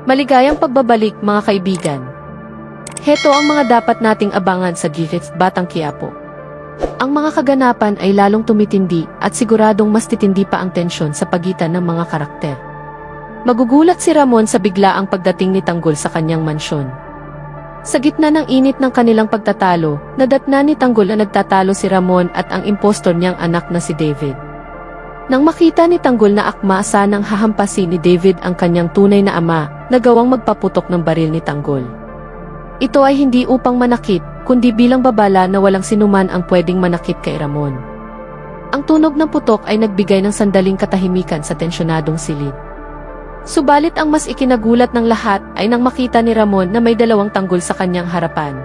Maligayang pagbabalik mga kaibigan. Heto ang mga dapat nating abangan sa Gifts Batang Quiapo. Ang mga kaganapan ay lalong tumitindi at siguradong mas titindi pa ang tensyon sa pagitan ng mga karakter. Magugulat si Ramon sa biglaang pagdating ni Tanggol sa kanyang mansyon. Sa gitna ng init ng kanilang pagtatalo, nadatna ni Tanggol na nagtatalo si Ramon at ang impostor niyang anak na si David. Nang makita ni Tanggol na akma sanang hahampasin ni David ang kanyang tunay na ama, nagawang magpaputok ng baril ni Tanggol. Ito ay hindi upang manakit, kundi bilang babala na walang sinuman ang pwedeng manakit kay Ramon. Ang tunog ng putok ay nagbigay ng sandaling katahimikan sa tensyonadong silid. Subalit ang mas ikinagulat ng lahat ay nang makita ni Ramon na may dalawang tanggol sa kanyang harapan.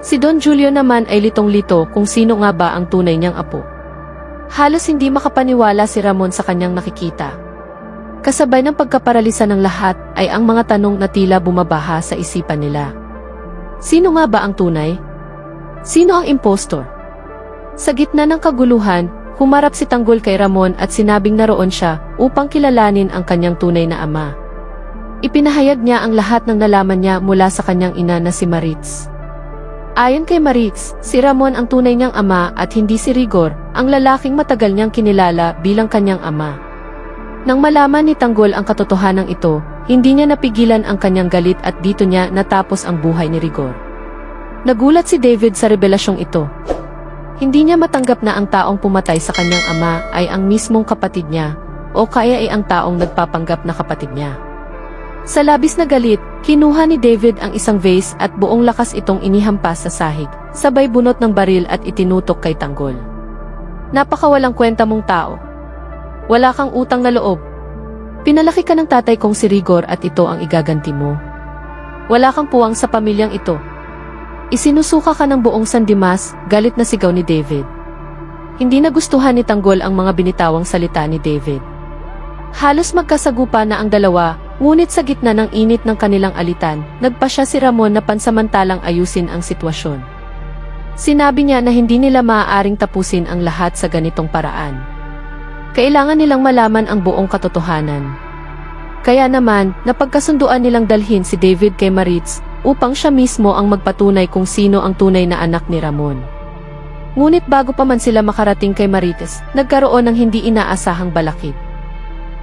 Si Don Julio naman ay litong-lito kung sino nga ba ang tunay niyang apo. Halos hindi makapaniwala si Ramon sa kanyang nakikita. Kasabay ng pagkaparalisa ng lahat ay ang mga tanong na tila bumabaha sa isipan nila. Sino nga ba ang tunay? Sino ang impostor? Sa gitna ng kaguluhan, humarap si Tanggol kay Ramon at sinabing naroon siya upang kilalanin ang kanyang tunay na ama. Ipinahayag niya ang lahat ng nalaman niya mula sa kanyang ina na si Maritz. Ayon kay Maritz, si Ramon ang tunay niyang ama at hindi si Rigor, ang lalaking matagal niyang kinilala bilang kanyang ama. Nang malaman ni Tanggol ang katotohanan ito, hindi niya napigilan ang kanyang galit at dito niya natapos ang buhay ni Rigor. Nagulat si David sa revelasyong ito. Hindi niya matanggap na ang taong pumatay sa kanyang ama ay ang mismong kapatid niya, o kaya ay ang taong nagpapanggap na kapatid niya. Sa labis na galit, kinuha ni David ang isang vase at buong lakas itong inihampas sa sahig, sabay bunot ng baril at itinutok kay Tanggol. Napakawalang kwenta mong tao. Wala kang utang na loob. Pinalaki ka ng tatay kong si Rigor at ito ang igaganti mo. Wala kang puwang sa pamilyang ito. Isinusuka ka ng buong San Dimas, galit na sigaw ni David. Hindi nagustuhan ni Tanggol ang mga binitawang salita ni David. Halos magkasagupa na ang dalawa, ngunit sa gitna ng init ng kanilang alitan, nagpasya si Ramon na pansamantalang ayusin ang sitwasyon. Sinabi niya na hindi nila maaaring tapusin ang lahat sa ganitong paraan. Kailangan nilang malaman ang buong katotohanan. Kaya naman, napagkasunduan nilang dalhin si David kay Maritz, upang siya mismo ang magpatunay kung sino ang tunay na anak ni Ramon. Ngunit bago pa man sila makarating kay Maritz, nagkaroon ng hindi inaasahang balakid.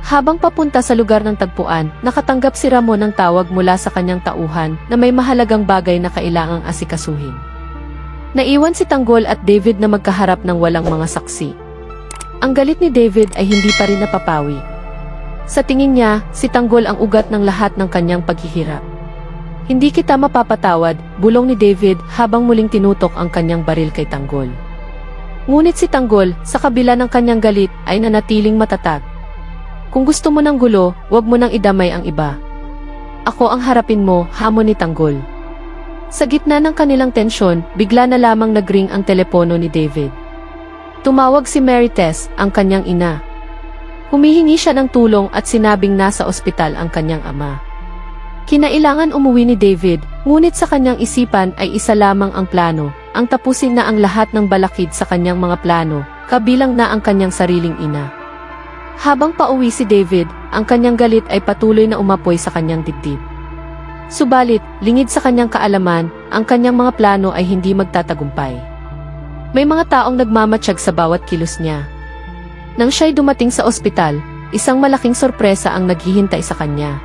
Habang papunta sa lugar ng tagpuan, nakatanggap si Ramon ng tawag mula sa kanyang tauhan na may mahalagang bagay na kailangang asikasuhin. Naiwan si Tanggol at David na magkaharap ng walang mga saksi. Ang galit ni David ay hindi pa rin napapawi. Sa tingin niya, si Tanggol ang ugat ng lahat ng kanyang paghihirap. Hindi kita mapapatawad, bulong ni David habang muling tinutok ang kanyang baril kay Tanggol. Ngunit si Tanggol, sa kabila ng kanyang galit, ay nanatiling matatag. Kung gusto mo ng gulo, wag mo nang idamay ang iba. Ako ang harapin mo, hamon ni Tanggol. Sa gitna ng kanilang tensyon, bigla na lamang nagring ang telepono ni David. Tumawag si Mary Tess, ang kanyang ina. Humihingi siya ng tulong at sinabing nasa ospital ang kanyang ama. Kinailangan umuwi ni David, ngunit sa kanyang isipan ay isa lamang ang plano, ang tapusin na ang lahat ng balakid sa kanyang mga plano, kabilang na ang kanyang sariling ina. Habang pauwi si David, ang kanyang galit ay patuloy na umapoy sa kanyang dibdib. Subalit, lingid sa kanyang kaalaman, ang kanyang mga plano ay hindi magtatagumpay. May mga taong nagmamatsyag sa bawat kilos niya. Nang siya'y dumating sa ospital, isang malaking sorpresa ang naghihintay sa kanya.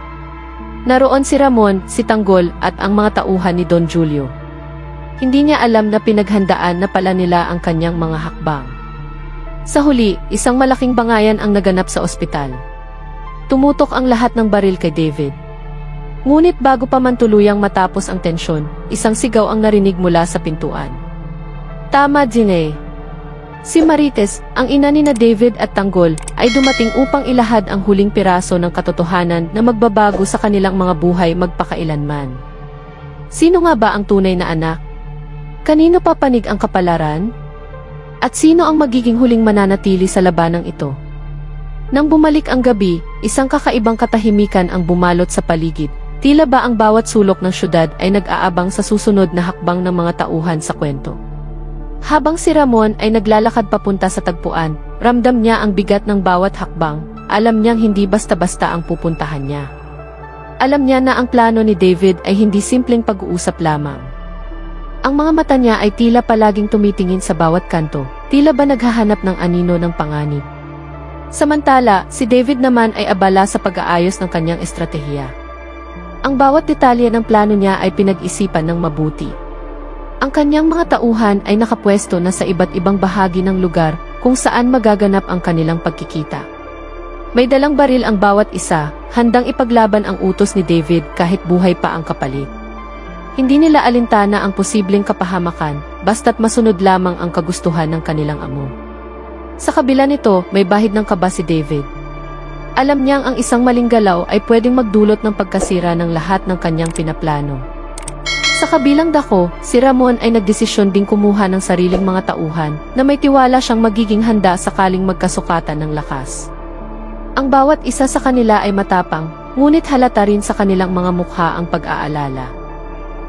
Naroon si Ramon, si Tanggol at ang mga tauhan ni Don Julio. Hindi niya alam na pinaghandaan na pala nila ang kanyang mga hakbang. Sa huli, isang malaking bangayan ang naganap sa ospital. Tumutok ang lahat ng baril kay David. Ngunit bago pa man tuluyang matapos ang tensyon, isang sigaw ang narinig mula sa pintuan. Tama, Ginay. Si Marites, ang ina ni na David at Tanggol, ay dumating upang ilahad ang huling piraso ng katotohanan na magbabago sa kanilang mga buhay magpakailanman. Sino nga ba ang tunay na anak? Kanino papanig ang kapalaran? At sino ang magiging huling mananatili sa labanang ito? Nang bumalik ang gabi, isang kakaibang katahimikan ang bumalot sa paligid. Tila ba ang bawat sulok ng syudad ay nag-aabang sa susunod na hakbang ng mga tauhan sa kwento. Habang si Ramon ay naglalakad papunta sa tagpuan, ramdam niya ang bigat ng bawat hakbang, alam niyang hindi basta-basta ang pupuntahan niya. Alam niya na ang plano ni David ay hindi simpleng pag-uusap lamang. Ang mga mata niya ay tila palaging tumitingin sa bawat kanto, tila ba naghahanap ng anino ng panganib. Samantala, si David naman ay abala sa pag-aayos ng kanyang estratehiya. Ang bawat detalye ng plano niya ay pinag-isipan ng mabuti. Ang kanyang mga tauhan ay nakapwesto na sa iba't ibang bahagi ng lugar kung saan magaganap ang kanilang pagkikita. May dalang baril ang bawat isa, handang ipaglaban ang utos ni David kahit buhay pa ang kapalit. Hindi nila alintana ang posibleng kapahamakan, basta't masunod lamang ang kagustuhan ng kanilang amo. Sa kabila nito, may bahid ng kaba si David. Alam niyang ang isang maling galaw ay pwedeng magdulot ng pagkasira ng lahat ng kanyang pinaplano. Sa kabilang dako, si Ramon ay nagdesisyon ding kumuha ng sariling mga tauhan na may tiwala siyang magiging handa sakaling magkasukatan ng lakas. Ang bawat isa sa kanila ay matapang, ngunit halata rin sa kanilang mga mukha ang pag-aalala.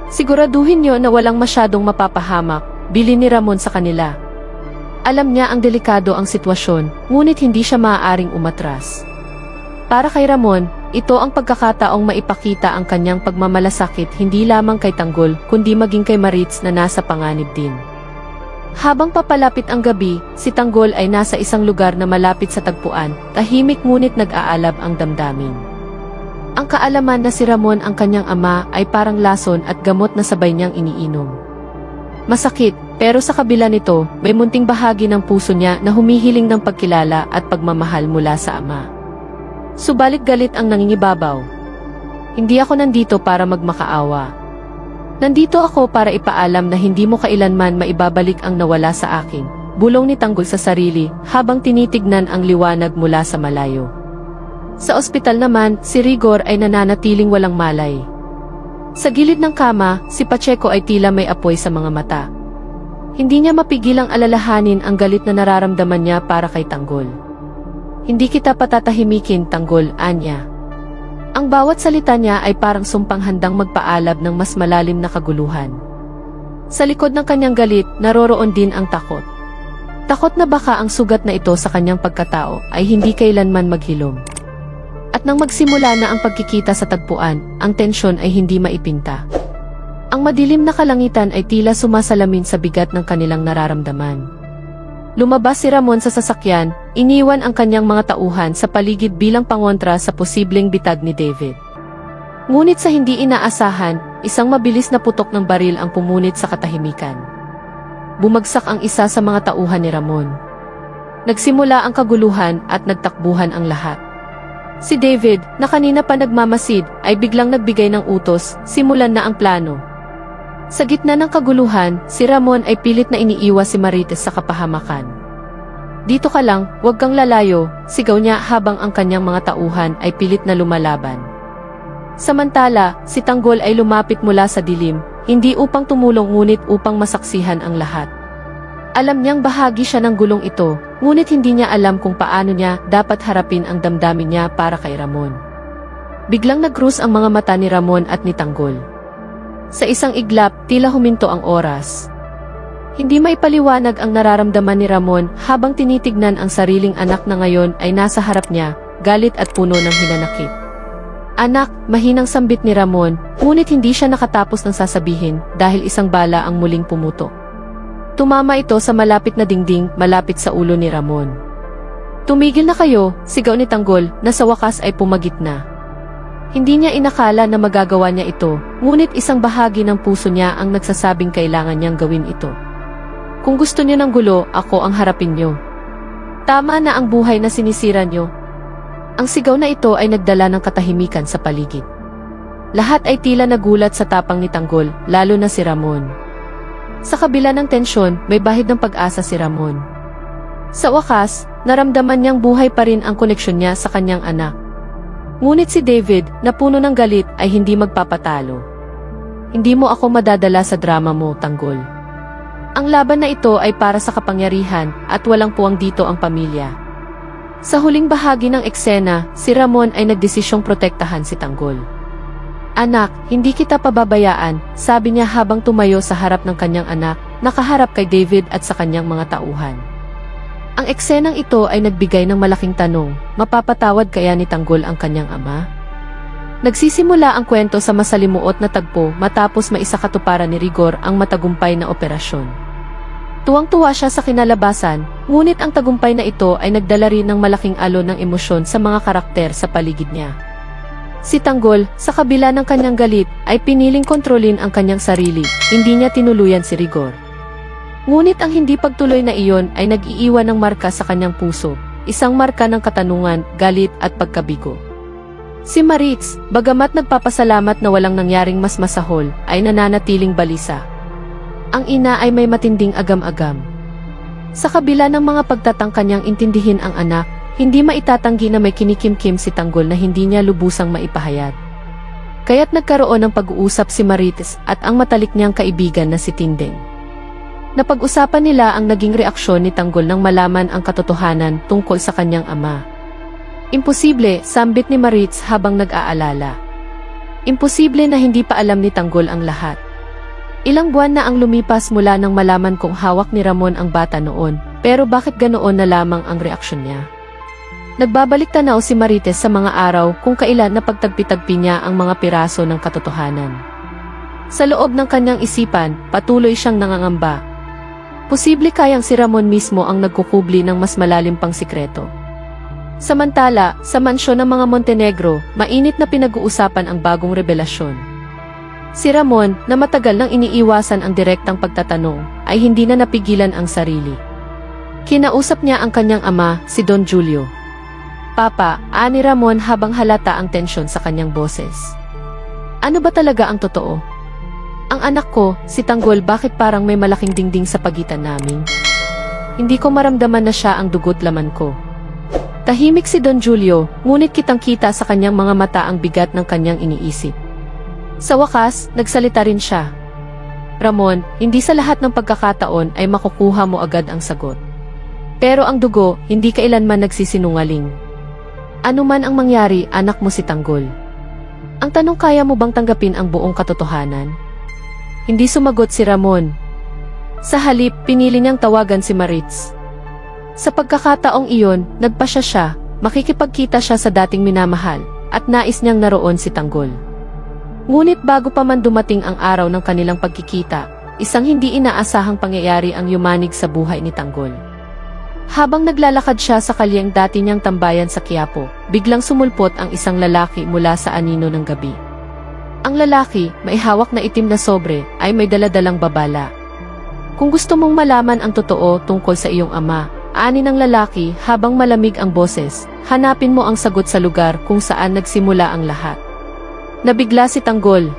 Siguraduhin niyo na walang masyadong mapapahamak, bilin ni Ramon sa kanila. Alam niya ang delikado ang sitwasyon, ngunit hindi siya maaaring umatras. Para kay Ramon, ito ang pagkakataong maipakita ang kanyang pagmamalasakit hindi lamang kay Tanggol, kundi maging kay Maritz na nasa panganib din. Habang papalapit ang gabi, si Tanggol ay nasa isang lugar na malapit sa tagpuan, tahimik ngunit nag-aalab ang damdamin. Ang kaalaman na si Ramon ang kanyang ama ay parang lason at gamot na sabay niyang iniinom. Masakit, pero sa kabila nito, may munting bahagi ng puso niya na humihiling ng pagkilala at pagmamahal mula sa ama. Subalit galit ang nangingibabaw. Hindi ako nandito para magmakaawa. Nandito ako para ipaalam na hindi mo kailanman maibabalik ang nawala sa akin, bulong ni Tanggol sa sarili habang tinitignan ang liwanag mula sa malayo. Sa ospital naman, si Rigor ay nananatiling walang malay. Sa gilid ng kama, si Pacheco ay tila may apoy sa mga mata. Hindi niya mapigilang alalahanin ang galit na nararamdaman niya para kay Tanggol. Hindi kita patatahimikin, Tanggol, anya. Ang bawat salita niya ay parang sumpang handang magpaalab ng mas malalim na kaguluhan. Sa likod ng kanyang galit, naroroon din ang takot. Takot na baka ang sugat na ito sa kanyang pagkatao ay hindi kailanman maghilom. At nang magsimula na ang pagkikita sa tagpuan, ang tensyon ay hindi maipinta. Ang madilim na kalangitan ay tila sumasalamin sa bigat ng kanilang nararamdaman. Lumabas si Ramon sa sasakyan, iniwan ang kanyang mga tauhan sa paligid bilang pangontra sa posibleng bitag ni David. Ngunit sa hindi inaasahan, isang mabilis na putok ng baril ang pumunit sa katahimikan. Bumagsak ang isa sa mga tauhan ni Ramon. Nagsimula ang kaguluhan at nagtakbuhan ang lahat. Si David, na kanina pa nagmamasid, ay biglang nagbigay ng utos, simulan na ang plano. Sa gitna ng kaguluhan, si Ramon ay pilit na iniiwas si Marites sa kapahamakan. Dito ka lang, huwag kang lalayo, sigaw niya habang ang kanyang mga tauhan ay pilit na lumalaban. Samantala, si Tanggol ay lumapit mula sa dilim, hindi upang tumulong ngunit upang masaksihan ang lahat. Alam niyang bahagi siya ng gulong ito, ngunit hindi niya alam kung paano niya dapat harapin ang damdamin niya para kay Ramon. Biglang nag-cruise ang mga mata ni Ramon at ni Tanggol. Sa isang iglap, tila huminto ang oras. Hindi maipaliwanag ang nararamdaman ni Ramon habang tinitignan ang sariling anak na ngayon ay nasa harap niya, galit at puno ng hinanakit. Anak, mahinang sambit ni Ramon, ngunit hindi siya nakatapos ng sasabihin dahil isang bala ang muling pumutok. Tumama ito sa malapit na dingding, malapit sa ulo ni Ramon. Tumigil na kayo, sigaw ni Tanggol na sa wakas ay pumagitna. Hindi niya inakala na magagawa niya ito, ngunit isang bahagi ng puso niya ang nagsasabing kailangan niyang gawin ito. Kung gusto niyo ng gulo, ako ang harapin niyo. Tama na ang buhay na sinisira niyo. Ang sigaw na ito ay nagdala ng katahimikan sa paligid. Lahat ay tila nagulat sa tapang ni Tanggol, lalo na si Ramon. Sa kabila ng tensyon, may bahid ng pag-asa si Ramon. Sa wakas, naramdaman niyang buhay pa rin ang koneksyon niya sa kanyang anak. Ngunit si David, na puno ng galit, ay hindi magpapatalo. Hindi mo ako madadala sa drama mo, Tanggol. Ang laban na ito ay para sa kapangyarihan at walang puwang dito ang pamilya. Sa huling bahagi ng eksena, si Ramon ay nagdesisyong protektahan si Tanggol. Anak, hindi kita pababayaan, sabi niya habang tumayo sa harap ng kanyang anak, nakaharap kay David at sa kanyang mga tauhan. Ang eksenang ito ay nagbigay ng malaking tanong, mapapatawad kaya ni Tanggol ang kanyang ama? Nagsisimula ang kwento sa masalimuot na tagpo matapos maisakatuparan ni Rigor ang matagumpay na operasyon. Tuwang-tuwa siya sa kinalabasan, ngunit ang tagumpay na ito ay nagdala rin ng malaking alon ng emosyon sa mga karakter sa paligid niya. Si Tanggol, sa kabila ng kanyang galit, ay piniling kontrolin ang kanyang sarili, hindi niya tinuluyan si Rigor. Ngunit ang hindi pagtuloy na iyon ay nag-iiwan ng marka sa kanyang puso, isang marka ng katanungan, galit at pagkabigo. Si Maritz, bagamat nagpapasalamat na walang nangyaring mas masahol, ay nananatiling balisa. Ang ina ay may matinding agam-agam. Sa kabila ng mga pagtatangka niyang intindihin ang anak, hindi maitatanggi na may kinikimkim si Tanggol na hindi niya lubusang maipahayag. Kaya't nagkaroon ng pag-uusap si Maritz at ang matalik niyang kaibigan na si Tindeng. Napag-usapan nila ang naging reaksyon ni Tanggol nang malaman ang katotohanan tungkol sa kanyang ama. Imposible, sambit ni Maritz habang nag-aalala. Imposible na hindi pa alam ni Tanggol ang lahat. Ilang buwan na ang lumipas mula nang malaman kong hawak ni Ramon ang bata noon, pero bakit ganoon na lamang ang reaksyon niya? Nagbabalik tanaw si Maritz sa mga araw kung kailan napagtagpi-tagpi niya ang mga piraso ng katotohanan. Sa loob ng kanyang isipan, patuloy siyang nangangamba. Posible kayang si Ramon mismo ang nagkukubli ng mas malalim pang sikreto. Samantala, sa mansyon ng mga Montenegro, mainit na pinag-uusapan ang bagong revelasyon. Si Ramon, na matagal nang iniiwasan ang direktang pagtatanong, ay hindi na napigilan ang sarili. Kinausap niya ang kanyang ama, si Don Julio. Papa, ani Ramon habang halata ang tensyon sa kanyang boses. Ano ba talaga ang totoo? Ang anak ko, si Tanggol, bakit parang may malaking dingding sa pagitan namin? Hindi ko maramdaman na siya ang dugo't laman ko. Tahimik si Don Julio, ngunit kitang-kita sa kanyang mga mata ang bigat ng kanyang iniisip. Sa wakas, nagsalita rin siya. Ramon, hindi sa lahat ng pagkakataon ay makukuha mo agad ang sagot. Pero ang dugo, hindi kailanman nagsisinungaling. Ano man ang mangyari, anak mo si Tanggol. Ang tanong, kaya mo bang tanggapin ang buong katotohanan? Hindi sumagot si Ramon. Sa halip, pinili niyang tawagan si Maritz. Sa pagkakataong iyon, nagpasya siya, makikipagkita siya sa dating minamahal, at nais niyang naroon si Tanggol. Ngunit bago pa man dumating ang araw ng kanilang pagkikita, isang hindi inaasahang pangyayari ang yumanig sa buhay ni Tanggol. Habang naglalakad siya sa kalyeng dati niyang tambayan sa Quiapo, biglang sumulpot ang isang lalaki mula sa anino ng gabi. Ang lalaki, may hawak na itim na sobre, ay may daladalang babala. Kung gusto mong malaman ang totoo tungkol sa iyong ama, ani ng lalaki habang malamig ang boses, hanapin mo ang sagot sa lugar kung saan nagsimula ang lahat. Nabigla si Tanggol.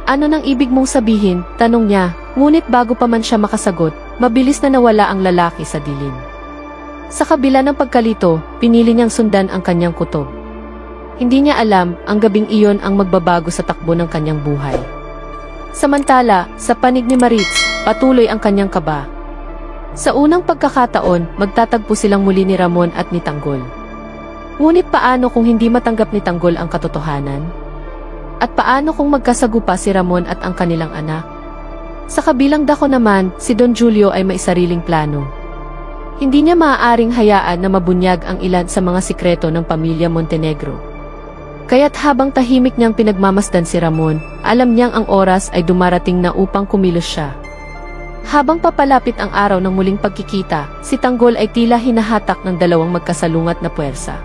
Ano nang ibig mong sabihin? Tanong niya, ngunit bago pa man siya makasagot, mabilis na nawala ang lalaki sa dilim. Sa kabila ng pagkalito, pinili niyang sundan ang kanyang kutob. Hindi niya alam, ang gabing iyon ang magbabago sa takbo ng kanyang buhay. Samantala, sa panig ni Maritz, patuloy ang kanyang kaba. Sa unang pagkakataon, magtatagpo silang muli ni Ramon at ni Tanggol. Ngunit paano kung hindi matanggap ni Tanggol ang katotohanan? At paano kung magkasagupa si Ramon at ang kanilang anak? Sa kabilang dako naman, si Don Julio ay may sariling plano. Hindi niya maaaring hayaan na mabunyag ang ilan sa mga sikreto ng pamilya Montenegro. Kaya't habang tahimik niyang pinagmamasdan si Ramon, alam niyang ang oras ay dumarating na upang kumilos siya. Habang papalapit ang araw ng muling pagkikita, si Tanggol ay tila hinahatak ng dalawang magkasalungat na puwersa.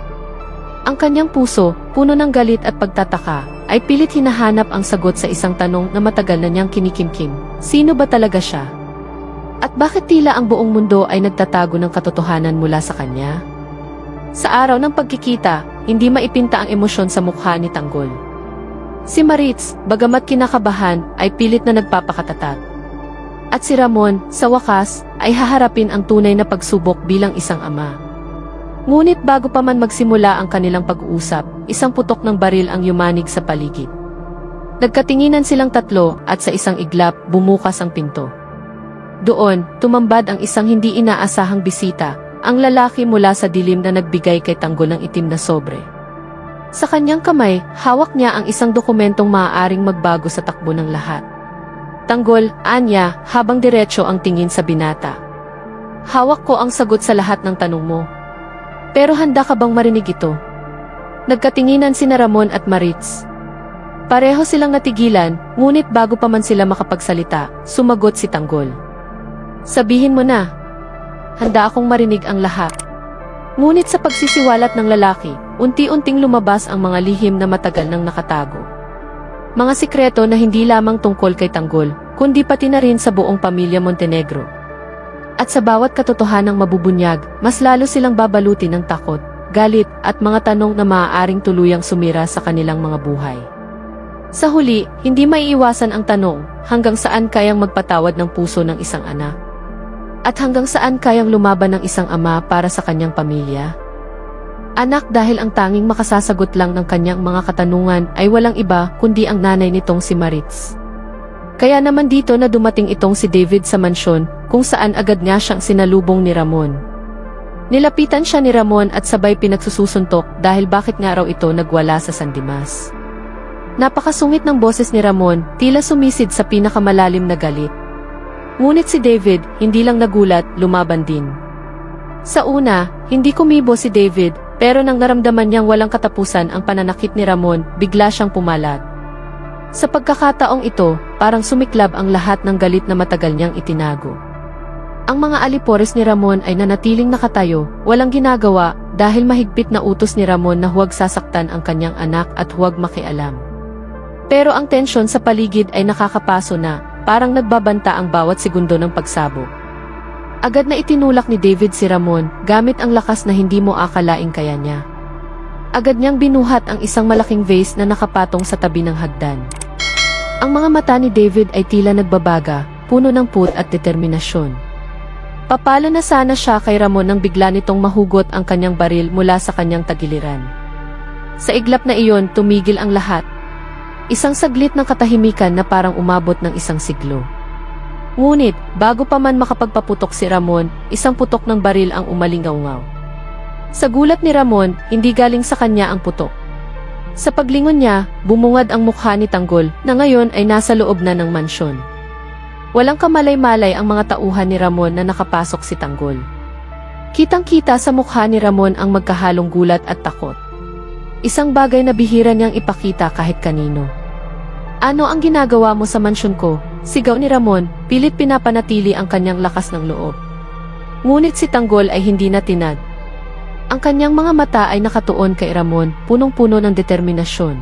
Ang kanyang puso, puno ng galit at pagtataka, ay pilit hinahanap ang sagot sa isang tanong na matagal na niyang kinikimkim. Sino ba talaga siya? At bakit tila ang buong mundo ay nagtatago ng katotohanan mula sa kanya? Sa araw ng pagkikita, hindi maipinta ang emosyon sa mukha ni Tanggol. Si Maritz, bagamat kinakabahan, ay pilit na nagpapakatatag. At si Ramon, sa wakas, ay haharapin ang tunay na pagsubok bilang isang ama. Ngunit bago pa man magsimula ang kanilang pag-uusap, isang putok ng baril ang yumanig sa paligid. Nagkatinginan silang tatlo at sa isang iglap, bumukas ang pinto. Doon, tumambad ang isang hindi inaasahang bisita, ang lalaki mula sa dilim na nagbigay kay Tanggol ng itim na sobre. Sa kanyang kamay, hawak niya ang isang dokumentong maaaring magbago sa takbo ng lahat. Tanggol, anya, habang diretso ang tingin sa binata. Hawak ko ang sagot sa lahat ng tanong mo. Pero handa ka bang marinig ito? Nagkatinginan sina Ramon at Maritz. Pareho silang natigilan, ngunit bago pa man sila makapagsalita, sumagot si Tanggol. Sabihin mo na. Handa akong marinig ang lahat. Ngunit sa pagsisiwalat ng lalaki, unti-unting lumabas ang mga lihim na matagal nang nakatago. Mga sikreto na hindi lamang tungkol kay Tanggol, kundi pati na rin sa buong pamilya Montenegro. At sa bawat katotohanang mabubunyag, mas lalo silang babalutin ng takot, galit at mga tanong na maaaring tuluyang sumira sa kanilang mga buhay. Sa huli, hindi maiiwasan ang tanong, hanggang saan kayang magpatawad ng puso ng isang anak? At hanggang saan kayang lumaban ng isang ama para sa kanyang pamilya? Anak, dahil ang tanging makasasagot lang ng kanyang mga katanungan ay walang iba kundi ang nanay nitong si Maritz. Kaya naman dito na dumating itong si David sa mansyon, kung saan agad nga siyang sinalubong ni Ramon. Nilapitan siya ni Ramon at sabay pinagsusuntok dahil bakit nga raw ito nagwala sa San Dimas. Napakasungit ng boses ni Ramon, tila sumisid sa pinakamalalim na galit. Ngunit si David, hindi lang nagulat, lumaban din. Sa una, hindi kumibo si David, pero nang naramdaman niyang walang katapusan ang pananakit ni Ramon, bigla siyang pumalag. Sa pagkakataong ito, parang sumiklab ang lahat ng galit na matagal niyang itinago. Ang mga alipores ni Ramon ay nanatiling nakatayo, walang ginagawa, dahil mahigpit na utos ni Ramon na huwag sasaktan ang kanyang anak at huwag makialam. Pero ang tensyon sa paligid ay nakakapaso na, parang nagbabanta ang bawat segundo ng pagsabog. Agad na itinulak ni David si Ramon, gamit ang lakas na hindi mo akalaing kaya niya. Agad niyang binuhat ang isang malaking vase na nakapatong sa tabi ng hagdan. Ang mga mata ni David ay tila nagbabaga, puno ng put at determinasyon. Papalo na sana siya kay Ramon nang bigla nitong mahugot ang kanyang baril mula sa kanyang tagiliran. Sa iglap na iyon, tumigil ang lahat. Isang saglit ng katahimikan na parang umabot ng isang siglo. Ngunit, bago pa man makapagpaputok si Ramon, isang putok ng baril ang umalingaw-ngaw. Sa gulat ni Ramon, hindi galing sa kanya ang putok. Sa paglingon niya, bumungad ang mukha ni Tanggol na ngayon ay nasa loob na ng mansyon. Walang kamalay-malay ang mga tauhan ni Ramon na nakapasok si Tanggol. Kitang-kita sa mukha ni Ramon ang magkahalong gulat at takot. Isang bagay na bihira niyang ipakita kahit kanino. Ano ang ginagawa mo sa mansyon ko? Sigaw ni Ramon, pilit pinapanatili ang kanyang lakas ng loob. Ngunit si Tanggol ay hindi natinag. Ang kanyang mga mata ay nakatuon kay Ramon, punong-puno ng determinasyon.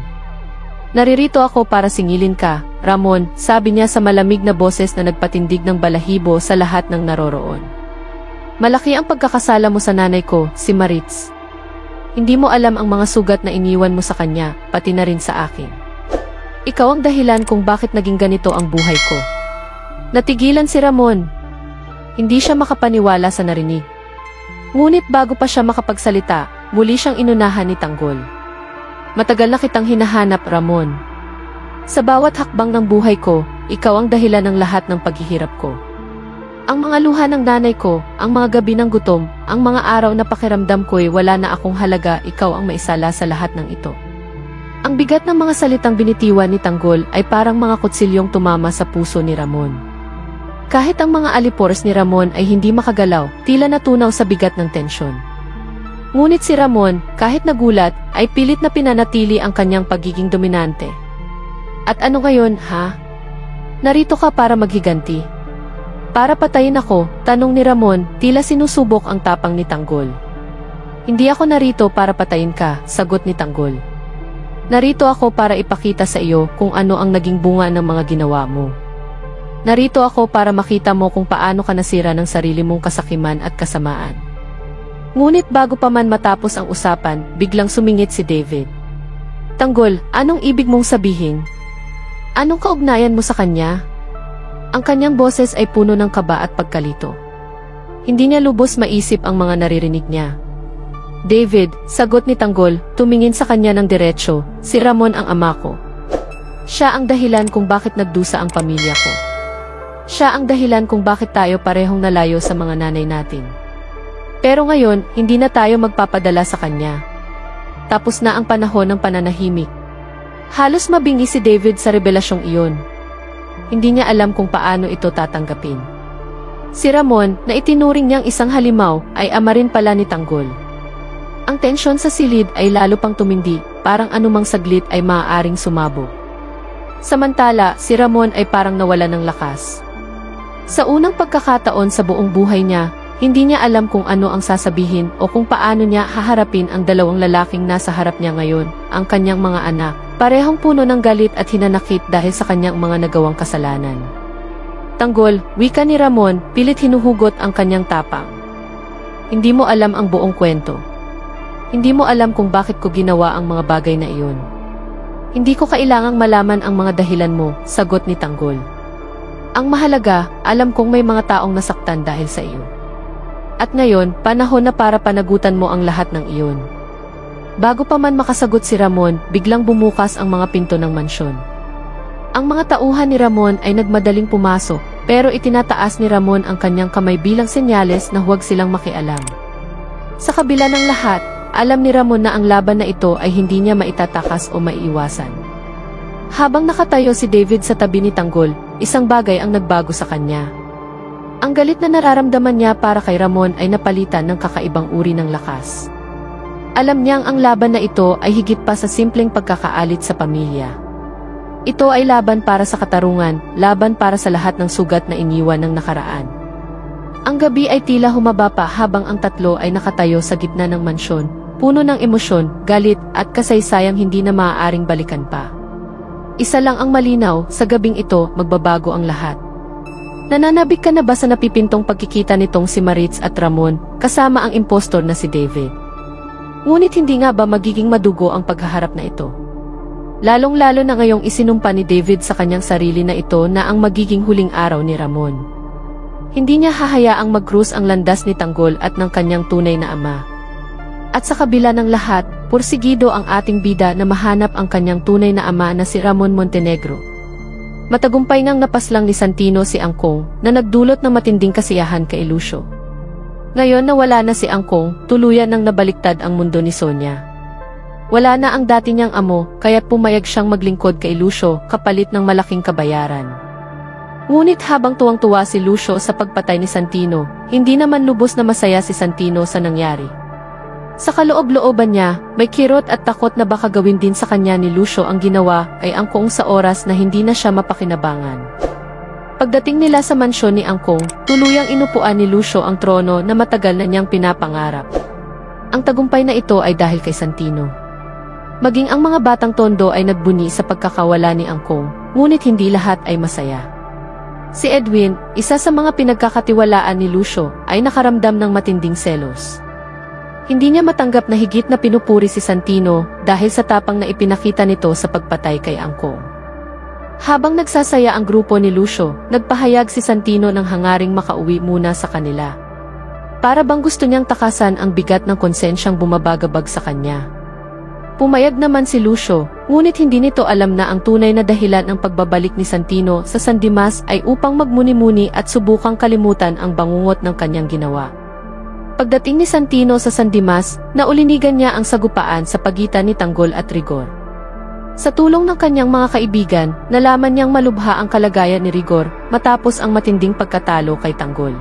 Naririto ako para singilin ka, Ramon, sabi niya sa malamig na boses na nagpatindig ng balahibo sa lahat ng naroroon. Malaki ang pagkakasala mo sa nanay ko, si Maritz. Hindi mo alam ang mga sugat na iniwan mo sa kanya, pati na rin sa akin. Ikaw ang dahilan kung bakit naging ganito ang buhay ko. Natigilan si Ramon. Hindi siya makapaniwala sa narinig. Ngunit bago pa siya makapagsalita, muli siyang inunahan ni Tanggol. Matagal na kitang hinahanap, Ramon. Sa bawat hakbang ng buhay ko, ikaw ang dahilan ng lahat ng paghihirap ko. Ang mga luha ng nanay ko, ang mga gabi ng gutom, ang mga araw na pakiramdam ko'y wala na akong halaga, ikaw ang maisala sa lahat ng ito. Ang bigat ng mga salitang binitiwan ni Tanggol ay parang mga kutsilyong tumama sa puso ni Ramon. Kahit ang mga alipores ni Ramon ay hindi makagalaw, tila natunaw sa bigat ng tensyon. Ngunit si Ramon, kahit nagulat, ay pilit na pinanatili ang kanyang pagiging dominante. At ano ngayon, ha? Narito ka para maghiganti. Para patayin ako, tanong ni Ramon, tila sinusubok ang tapang ni Tanggol. Hindi ako narito para patayin ka, sagot ni Tanggol. Narito ako para ipakita sa iyo kung ano ang naging bunga ng mga ginawa mo. Narito ako para makita mo kung paano ka nasira ng sarili mong kasakiman at kasamaan. Ngunit bago pa man matapos ang usapan, biglang sumingit si David. Tanggol, anong ibig mong sabihin? Anong kaugnayan mo sa kanya? Ang kanyang boses ay puno ng kaba at pagkalito. Hindi niya lubos maisip ang mga naririnig niya. David, sagot ni Tanggol, tumingin sa kanya ng diretsyo, si Ramon ang ama ko. Siya ang dahilan kung bakit nagdusa ang pamilya ko. Siya ang dahilan kung bakit tayo parehong nalayo sa mga nanay natin. Pero ngayon, hindi na tayo magpapadala sa kanya. Tapos na ang panahon ng pananahimik. Halos mabingi si David sa revelasyong iyon. Hindi niya alam kung paano ito tatanggapin. Si Ramon, na itinuring niyang isang halimaw, ay ama rin pala ni Tanggol. Ang tensyon sa silid ay lalo pang tumindi, parang anumang saglit ay maaaring sumabog. Samantala, si Ramon ay parang nawala ng lakas. Sa unang pagkakataon sa buong buhay niya, hindi niya alam kung ano ang sasabihin o kung paano niya haharapin ang dalawang lalaking nasa harap niya ngayon, ang kanyang mga anak, parehong puno ng galit at hinanakit dahil sa kanyang mga nagawang kasalanan. Tanggol, wika ni Ramon, pilit hinuhugot ang kanyang tapang. Hindi mo alam ang buong kwento. Hindi mo alam kung bakit ko ginawa ang mga bagay na iyon. Hindi ko kailangang malaman ang mga dahilan mo, sagot ni Tanggol. Ang mahalaga, alam kong may mga taong nasaktan dahil sa iyo. At ngayon, panahon na para panagutan mo ang lahat ng iyon. Bago pa man makasagot si Ramon, biglang bumukas ang mga pinto ng mansyon. Ang mga tauhan ni Ramon ay nagmadaling pumasok, pero itinataas ni Ramon ang kanyang kamay bilang senyales na huwag silang makialam. Sa kabila ng lahat, alam ni Ramon na ang laban na ito ay hindi niya maitatakas o maiiwasan. Habang nakatayo si David sa tabi ni Tanggol, isang bagay ang nagbago sa kanya. Ang galit na nararamdaman niya para kay Ramon ay napalitan ng kakaibang uri ng lakas. Alam niyang ang laban na ito ay higit pa sa simpleng pagkakaalit sa pamilya. Ito ay laban para sa katarungan, laban para sa lahat ng sugat na iniwan ng nakaraan. Ang gabi ay tila humaba pa habang ang tatlo ay nakatayo sa gitna ng mansyon, puno ng emosyon, galit, at kasaysayang hindi na maaaring balikan pa. Isa lang ang malinaw, sa gabing ito, magbabago ang lahat. Nananabik ka na ba sa napipintong pagkikita nitong si Maritz at Ramon, kasama ang impostor na si David? Ngunit hindi nga ba magiging madugo ang paghaharap na ito? Lalong-lalo na ngayong isinumpa ni David sa kanyang sarili na ito na ang magiging huling araw ni Ramon. Hindi niya hahayaang mag-cruise ang landas ni Tanggol at ng kanyang tunay na ama. At sa kabila ng lahat, pursigido ang ating bida na mahanap ang kanyang tunay na ama na si Ramon Montenegro. Matagumpay ngang napaslang ni Santino si Angkong na nagdulot ng matinding kasiyahan kay Lucio. Ngayon na wala na si Angkong, tuluyan nang nabaliktad ang mundo ni Sonia. Wala na ang dati niyang amo, kaya't pumayag siyang maglingkod kay Lucio kapalit ng malaking kabayaran. Ngunit habang tuwang-tuwa si Lucio sa pagpatay ni Santino, hindi naman lubos na masaya si Santino sa nangyari. Sa kaloob-looban niya, may kirot at takot na baka gawin din sa kanya ni Lucio ang ginawa ay Angkong sa oras na hindi na siya mapakinabangan. Pagdating nila sa mansyon ni Angkong, tuluyang inupuan ni Lucio ang trono na matagal na niyang pinapangarap. Ang tagumpay na ito ay dahil kay Santino. Maging ang mga batang tondo ay nagbuni sa pagkakawala ni Angkong, ngunit hindi lahat ay masaya. Si Edwin, isa sa mga pinagkakatiwalaan ni Lucio, ay nakaramdam ng matinding selos. Hindi niya matanggap na higit na pinupuri si Santino dahil sa tapang na ipinakita nito sa pagpatay kay Angkong. Habang nagsasaya ang grupo ni Lucio, nagpahayag si Santino ng hangaring makauwi muna sa kanila. Para bang gusto niyang takasan ang bigat ng konsensyang bumabagabag sa kanya. Pumayag naman si Lucio, ngunit hindi nito alam na ang tunay na dahilan ng pagbabalik ni Santino sa San Dimas ay upang magmuni-muni at subukang kalimutan ang bangungot ng kanyang ginawa. Pagdating ni Santino sa San Dimas, naulinigan niya ang sagupaan sa pagitan ni Tanggol at Rigor. Sa tulong ng kanyang mga kaibigan, nalaman niyang malubha ang kalagayan ni Rigor matapos ang matinding pagkatalo kay Tanggol.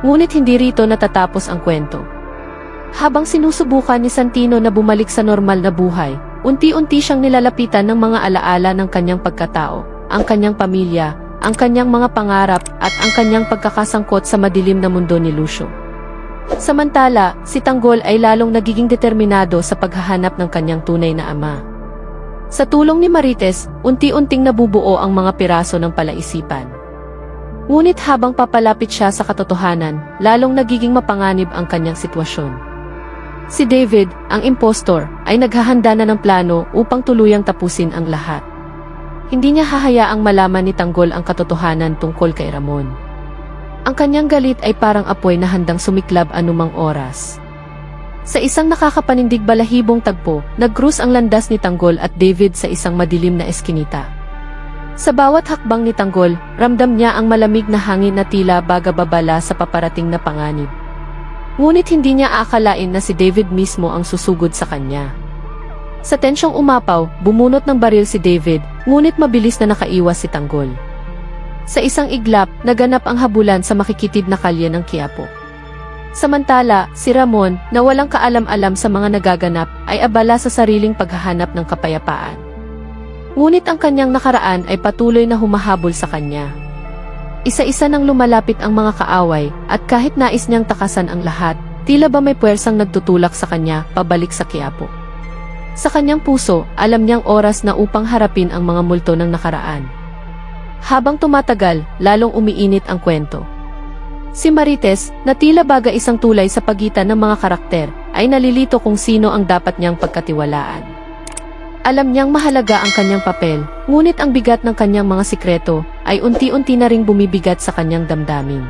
Ngunit hindi rito natatapos ang kwento. Habang sinusubukan ni Santino na bumalik sa normal na buhay, unti-unti siyang nilalapitan ng mga alaala ng kanyang pagkatao, ang kanyang pamilya, ang kanyang mga pangarap, at ang kanyang pagkakasangkot sa madilim na mundo ni Lucio. Samantala, si Tanggol ay lalong nagiging determinado sa paghahanap ng kanyang tunay na ama. Sa tulong ni Marites, unti-unting nabubuo ang mga piraso ng palaisipan. Ngunit habang papalapit siya sa katotohanan, lalong nagiging mapanganib ang kanyang sitwasyon. Si David, ang impostor, ay naghahanda na ng plano upang tuluyang tapusin ang lahat. Hindi niya hahayaang malaman ni Tanggol ang katotohanan tungkol kay Ramon. Ang kanyang galit ay parang apoy na handang sumiklab anumang oras. Sa isang nakakapanindig balahibong tagpo, nag-cruise ang landas ni Tanggol at David sa isang madilim na eskinita. Sa bawat hakbang ni Tanggol, ramdam niya ang malamig na hangin na tila bagababala sa paparating na panganib. Ngunit hindi niya aakalain na si David mismo ang susugod sa kanya. Sa tensyong umapaw, bumunot ng baril si David, ngunit mabilis na nakaiwas si Tanggol. Sa isang iglap, naganap ang habulan sa makikitid na kalye ng Quiapo. Samantala, si Ramon, na walang kaalam-alam sa mga nagaganap, ay abala sa sariling paghahanap ng kapayapaan. Ngunit ang kanyang nakaraan ay patuloy na humahabol sa kanya. Isa-isa nang lumalapit ang mga kaaway, at kahit nais niyang takasan ang lahat, tila ba may puwersang nagtutulak sa kanya pabalik sa Quiapo. Sa kanyang puso, alam niyang oras na upang harapin ang mga multo ng nakaraan. Habang tumatagal, lalong umiinit ang kwento. Si Marites, na tila baga isang tulay sa pagitan ng mga karakter, ay nalilito kung sino ang dapat niyang pagkatiwalaan. Alam niyang mahalaga ang kanyang papel, ngunit ang bigat ng kanyang mga sikreto ay unti-unti na ring bumibigat sa kanyang damdamin.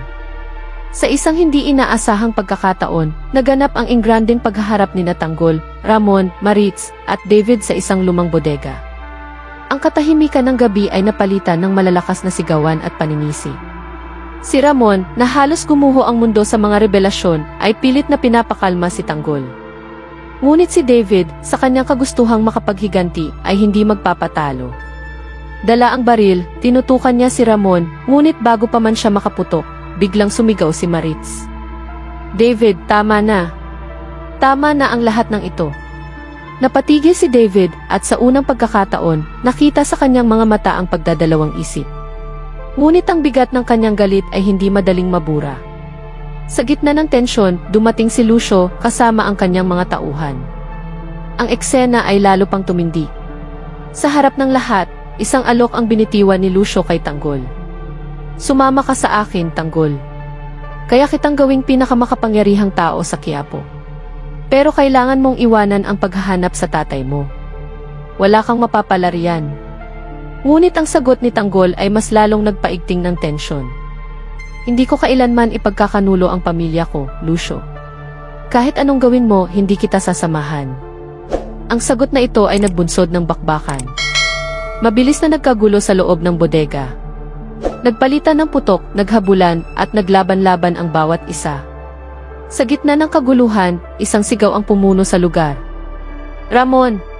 Sa isang hindi inaasahang pagkakataon, naganap ang ingranding paghaharap ni Tanggol, Ramon, Maritz, at David sa isang lumang bodega. Ang katahimikan ng gabi ay napalitan ng malalakas na sigawan at paninisi. Si Ramon, na halos gumuho ang mundo sa mga revelasyon, ay pilit na pinapakalma si Tanggol. Ngunit si David, sa kanyang kagustuhang makapaghiganti, ay hindi magpapatalo. Dala ang baril, tinutukan niya si Ramon, ngunit bago pa man siya makaputok, biglang sumigaw si Maritz. "David, tama na. Tama na ang lahat ng ito." Napatigil si David, at sa unang pagkakataon, nakita sa kanyang mga mata ang pagdadalawang isip. Ngunit ang bigat ng kanyang galit ay hindi madaling mabura. Sa gitna ng tensyon, dumating si Lucio kasama ang kanyang mga tauhan. Ang eksena ay lalo pang tumindi. Sa harap ng lahat, isang alok ang binitiwan ni Lucio kay Tanggol. "Sumama ka sa akin, Tanggol. Kaya kitang gawing pinakamakapangyarihang tao sa Quiapo. Pero kailangan mong iwanan ang paghahanap sa tatay mo. Wala kang mapapalariyan." Ngunit ang sagot ni Tanggol ay mas lalong nagpaigting ng tensyon. "Hindi ko kailanman ipagkakanulo ang pamilya ko, Lucio. Kahit anong gawin mo, hindi kita sasamahan." Ang sagot na ito ay nagbunsod ng bakbakan. Mabilis na nagkagulo sa loob ng bodega. Nagpalitan ng putok, naghabulan, at naglaban-laban ang bawat isa. Sa gitna ng kaguluhan, isang sigaw ang pumuno sa lugar. "Ramon!"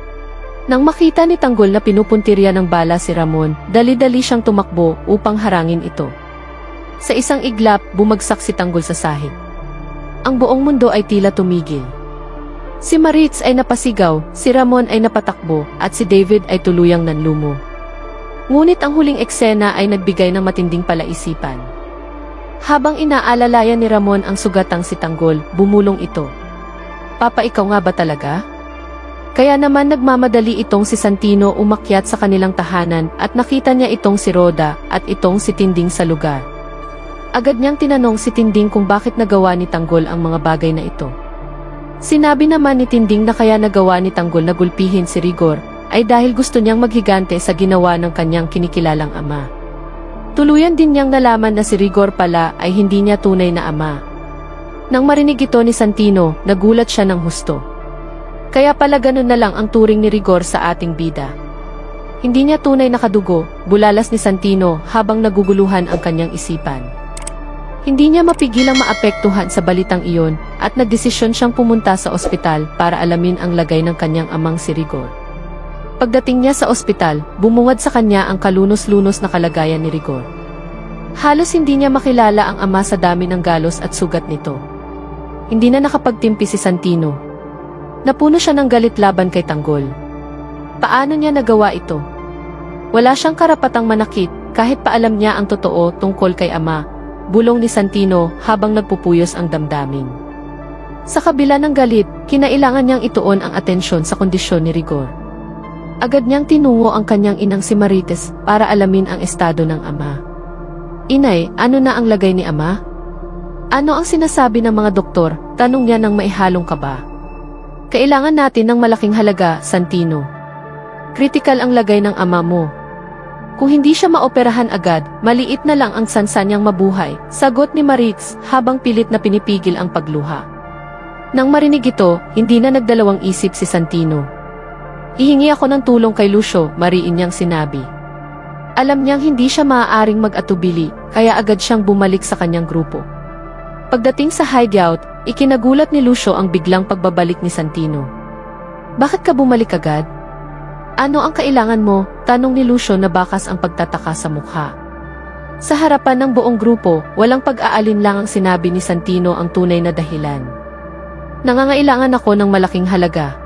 Nang makita ni Tanggol na pinupuntirya ng bala si Ramon, dali-dali siyang tumakbo upang harangin ito. Sa isang iglap, bumagsak si Tanggol sa sahig. Ang buong mundo ay tila tumigil. Si Maritz ay napasigaw, si Ramon ay napatakbo, at si David ay tuluyang nanlumo. Ngunit ang huling eksena ay nagbigay ng matinding palaisipan. Habang inaalalayan ni Ramon ang sugatang si Tanggol, bumulong ito. "Papa, ikaw nga ba talaga?" Kaya naman nagmamadali itong si Santino umakyat sa kanilang tahanan at nakita niya itong si Roda at itong si Tinding sa lugar. Agad niyang tinanong si Tinding kung bakit nagawa ni Tanggol ang mga bagay na ito. Sinabi naman ni Tinding na kaya nagawa ni Tanggol na gulpihin si Rigor ay dahil gusto niyang maghigante sa ginawa ng kanyang kinikilalang ama. Tuluyan din niyang nalaman na si Rigor pala ay hindi niya tunay na ama. Nang marinig ito ni Santino, nagulat siya ng husto. Kaya pala ganun na lang ang turing ni Rigor sa ating bida. Hindi niya tunay na kadugo, bulalas ni Santino habang naguguluhan ang kanyang isipan. Hindi niya mapigilang maapektuhan sa balitang iyon at nagdesisyon siyang pumunta sa ospital para alamin ang lagay ng kanyang amang si Rigor. Pagdating niya sa ospital, bumungad sa kanya ang kalunos-lunos na kalagayan ni Rigor. Halos hindi niya makilala ang ama sa dami ng galos at sugat nito. Hindi na nakapagtimpi si Santino. Napuno siya ng galit laban kay Tanggol. Paano niya nagawa ito? Wala siyang karapatang manakit kahit paalam niya ang totoo tungkol kay ama, bulong ni Santino habang nagpupuyos ang damdamin. Sa kabila ng galit, kinailangan niyang ituon ang atensyon sa kondisyon ni Rigor. Agad niyang tinungo ang kanyang inang si Marites para alamin ang estado ng ama. "Inay, ano na ang lagay ni ama? Ano ang sinasabi ng mga doktor?" Tanong niya nang maihalong kaba. "Kailangan natin ng malaking halaga, Santino. Kritikal ang lagay ng ama mo. Kung hindi siya maoperahan agad, maliit na lang ang sansa niyang mabuhay," sagot ni Maritz habang pilit na pinipigil ang pagluha. Nang marinig ito, hindi na nagdalawang isip si Santino. "Hihingi ako ng tulong kay Lucio," mariin niyang sinabi. Alam niyang hindi siya maaaring mag-atubili, kaya agad siyang bumalik sa kanyang grupo. Pagdating sa hideout, ikinagulat ni Lucio ang biglang pagbabalik ni Santino. "Bakit ka bumalik agad? Ano ang kailangan mo?" Tanong ni Lucio na bakas ang pagtataka sa mukha. Sa harapan ng buong grupo, walang pag-aalinlangang sinabi ni Santino ang tunay na dahilan. Nangangailangan ako ng malaking halaga.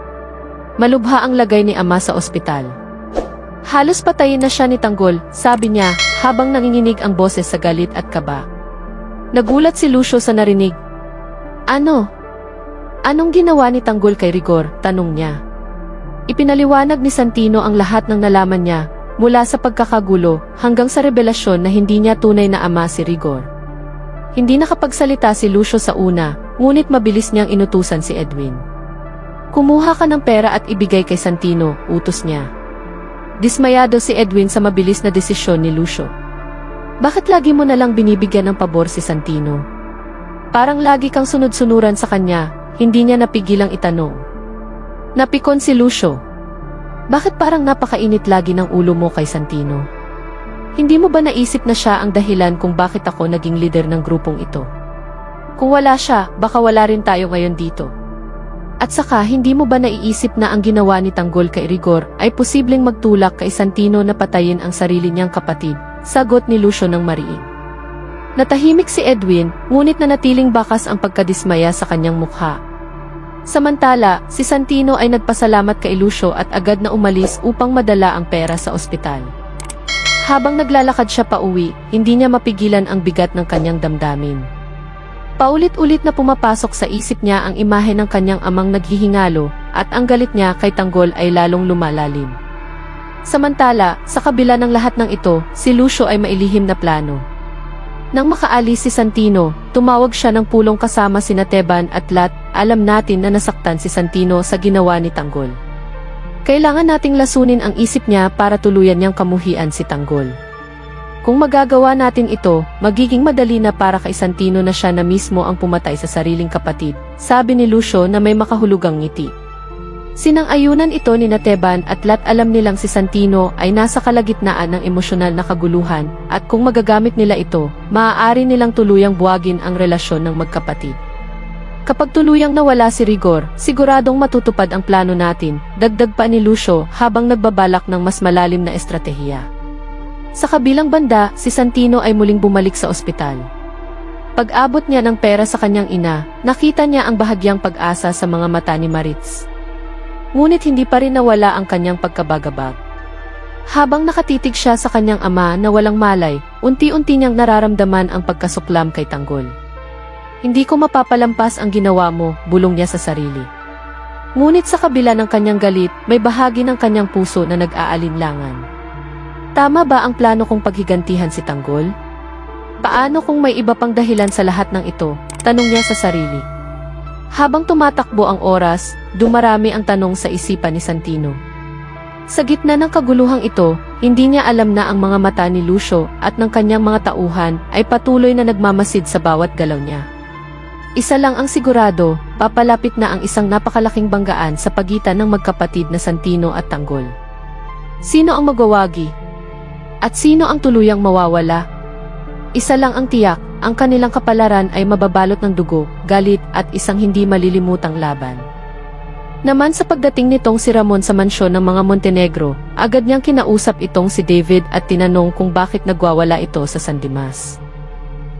Malubha ang lagay ni Ama sa ospital. Halos patayin na siya ni Tanggol, sabi niya, habang nanginginig ang boses sa galit at kaba. Nagulat si Lucio sa narinig. Ano? Anong ginawa ni Tanggol kay Rigor? Tanong niya. Ipinaliwanag ni Santino ang lahat ng nalaman niya, mula sa pagkakagulo hanggang sa revelasyon na hindi niya tunay na ama si Rigor. Hindi nakapagsalita si Lucio sa una, ngunit mabilis niyang inutusan si Edwin. Kumuha ka ng pera at ibigay kay Santino, utos niya. Dismayado si Edwin sa mabilis na desisyon ni Lucio. Bakit lagi mo nalang binibigyan ng pabor si Santino? Parang lagi kang sunod-sunuran sa kanya, hindi niya napigilang itanong. Napikon si Lucio. Bakit parang napakainit lagi ng ulo mo kay Santino? Hindi mo ba naisip na siya ang dahilan kung bakit ako naging leader ng grupong ito? Kung wala siya, baka wala rin tayo ngayon dito. At saka, hindi mo ba naiisip na ang ginawa ni Tanggol kay Rigor ay posibleng magtulak kay Santino na patayin ang sarili niyang kapatid? Sagot ni Lucio ng mariin. Natahimik si Edwin, ngunit nanatiling bakas ang pagkadismaya sa kanyang mukha. Samantala, si Santino ay nagpasalamat kay Lucio at agad na umalis upang madala ang pera sa ospital. Habang naglalakad siya pauwi, hindi niya mapigilan ang bigat ng kanyang damdamin. Paulit-ulit na pumapasok sa isip niya ang imahe ng kanyang amang naghihingalo at ang galit niya kay Tanggol ay lalong lumalalim. Samantala, sa kabila ng lahat ng ito, si Lucio ay mailihim na plano. Nang makaalis si Santino, tumawag siya ng pulong kasama sina Teban at Lat. Alam natin na nasaktan si Santino sa ginawa ni Tanggol. Kailangan nating lasunin ang isip niya para tuluyan niyang kamuhian si Tanggol. Kung magagawa natin ito, magiging madali na para kay Santino na siya na mismo ang pumatay sa sariling kapatid, sabi ni Lucio na may makahulugang ngiti. Sinang-ayunan ito ni Teban at Lat. Alam nilang si Santino ay nasa kalagitnaan ng emosyonal na kaguluhan at kung magagamit nila ito, maaari nilang tuluyang buwagin ang relasyon ng magkapatid. Kapag tuluyang nawala si Rigor, siguradong matutupad ang plano natin, dagdag pa ni Lucio habang nagbabalak ng mas malalim na estratehiya. Sa kabilang banda, si Santino ay muling bumalik sa ospital. Pag-abot niya ng pera sa kanyang ina, nakita niya ang bahagyang pag-asa sa mga mata ni Maritz. Ngunit hindi pa rin nawala ang kanyang pagkabagabag. Habang nakatitig siya sa kanyang ama na walang malay, unti-unti niyang nararamdaman ang pagkasuklam kay Tanggol. Hindi ko mapapalampas ang ginawa mo, bulong niya sa sarili. Ngunit sa kabila ng kanyang galit, may bahagi ng kanyang puso na nag-aalinlangan. Tama ba ang plano kong paghigantihan si Tanggol? Paano kung may iba pang dahilan sa lahat ng ito? Tanong niya sa sarili. Habang tumatakbo ang oras, dumarami ang tanong sa isipan ni Santino. Sa gitna ng kaguluhang ito, hindi niya alam na ang mga mata ni Lucio at ng kanyang mga tauhan ay patuloy na nagmamasid sa bawat galaw niya. Isa lang ang sigurado, papalapit na ang isang napakalaking banggaan sa pagitan ng magkapatid na Santino at Tanggol. Sino ang magwawagi? At sino ang tuluyang mawawala? Isa lang ang tiyak, ang kanilang kapalaran ay mababalot ng dugo, galit at isang hindi malilimutang laban. Naman sa pagdating nitong si Ramon sa mansyon ng mga Montenegro, agad niyang kinausap itong si David at tinanong kung bakit nagwawala ito sa San Dimas.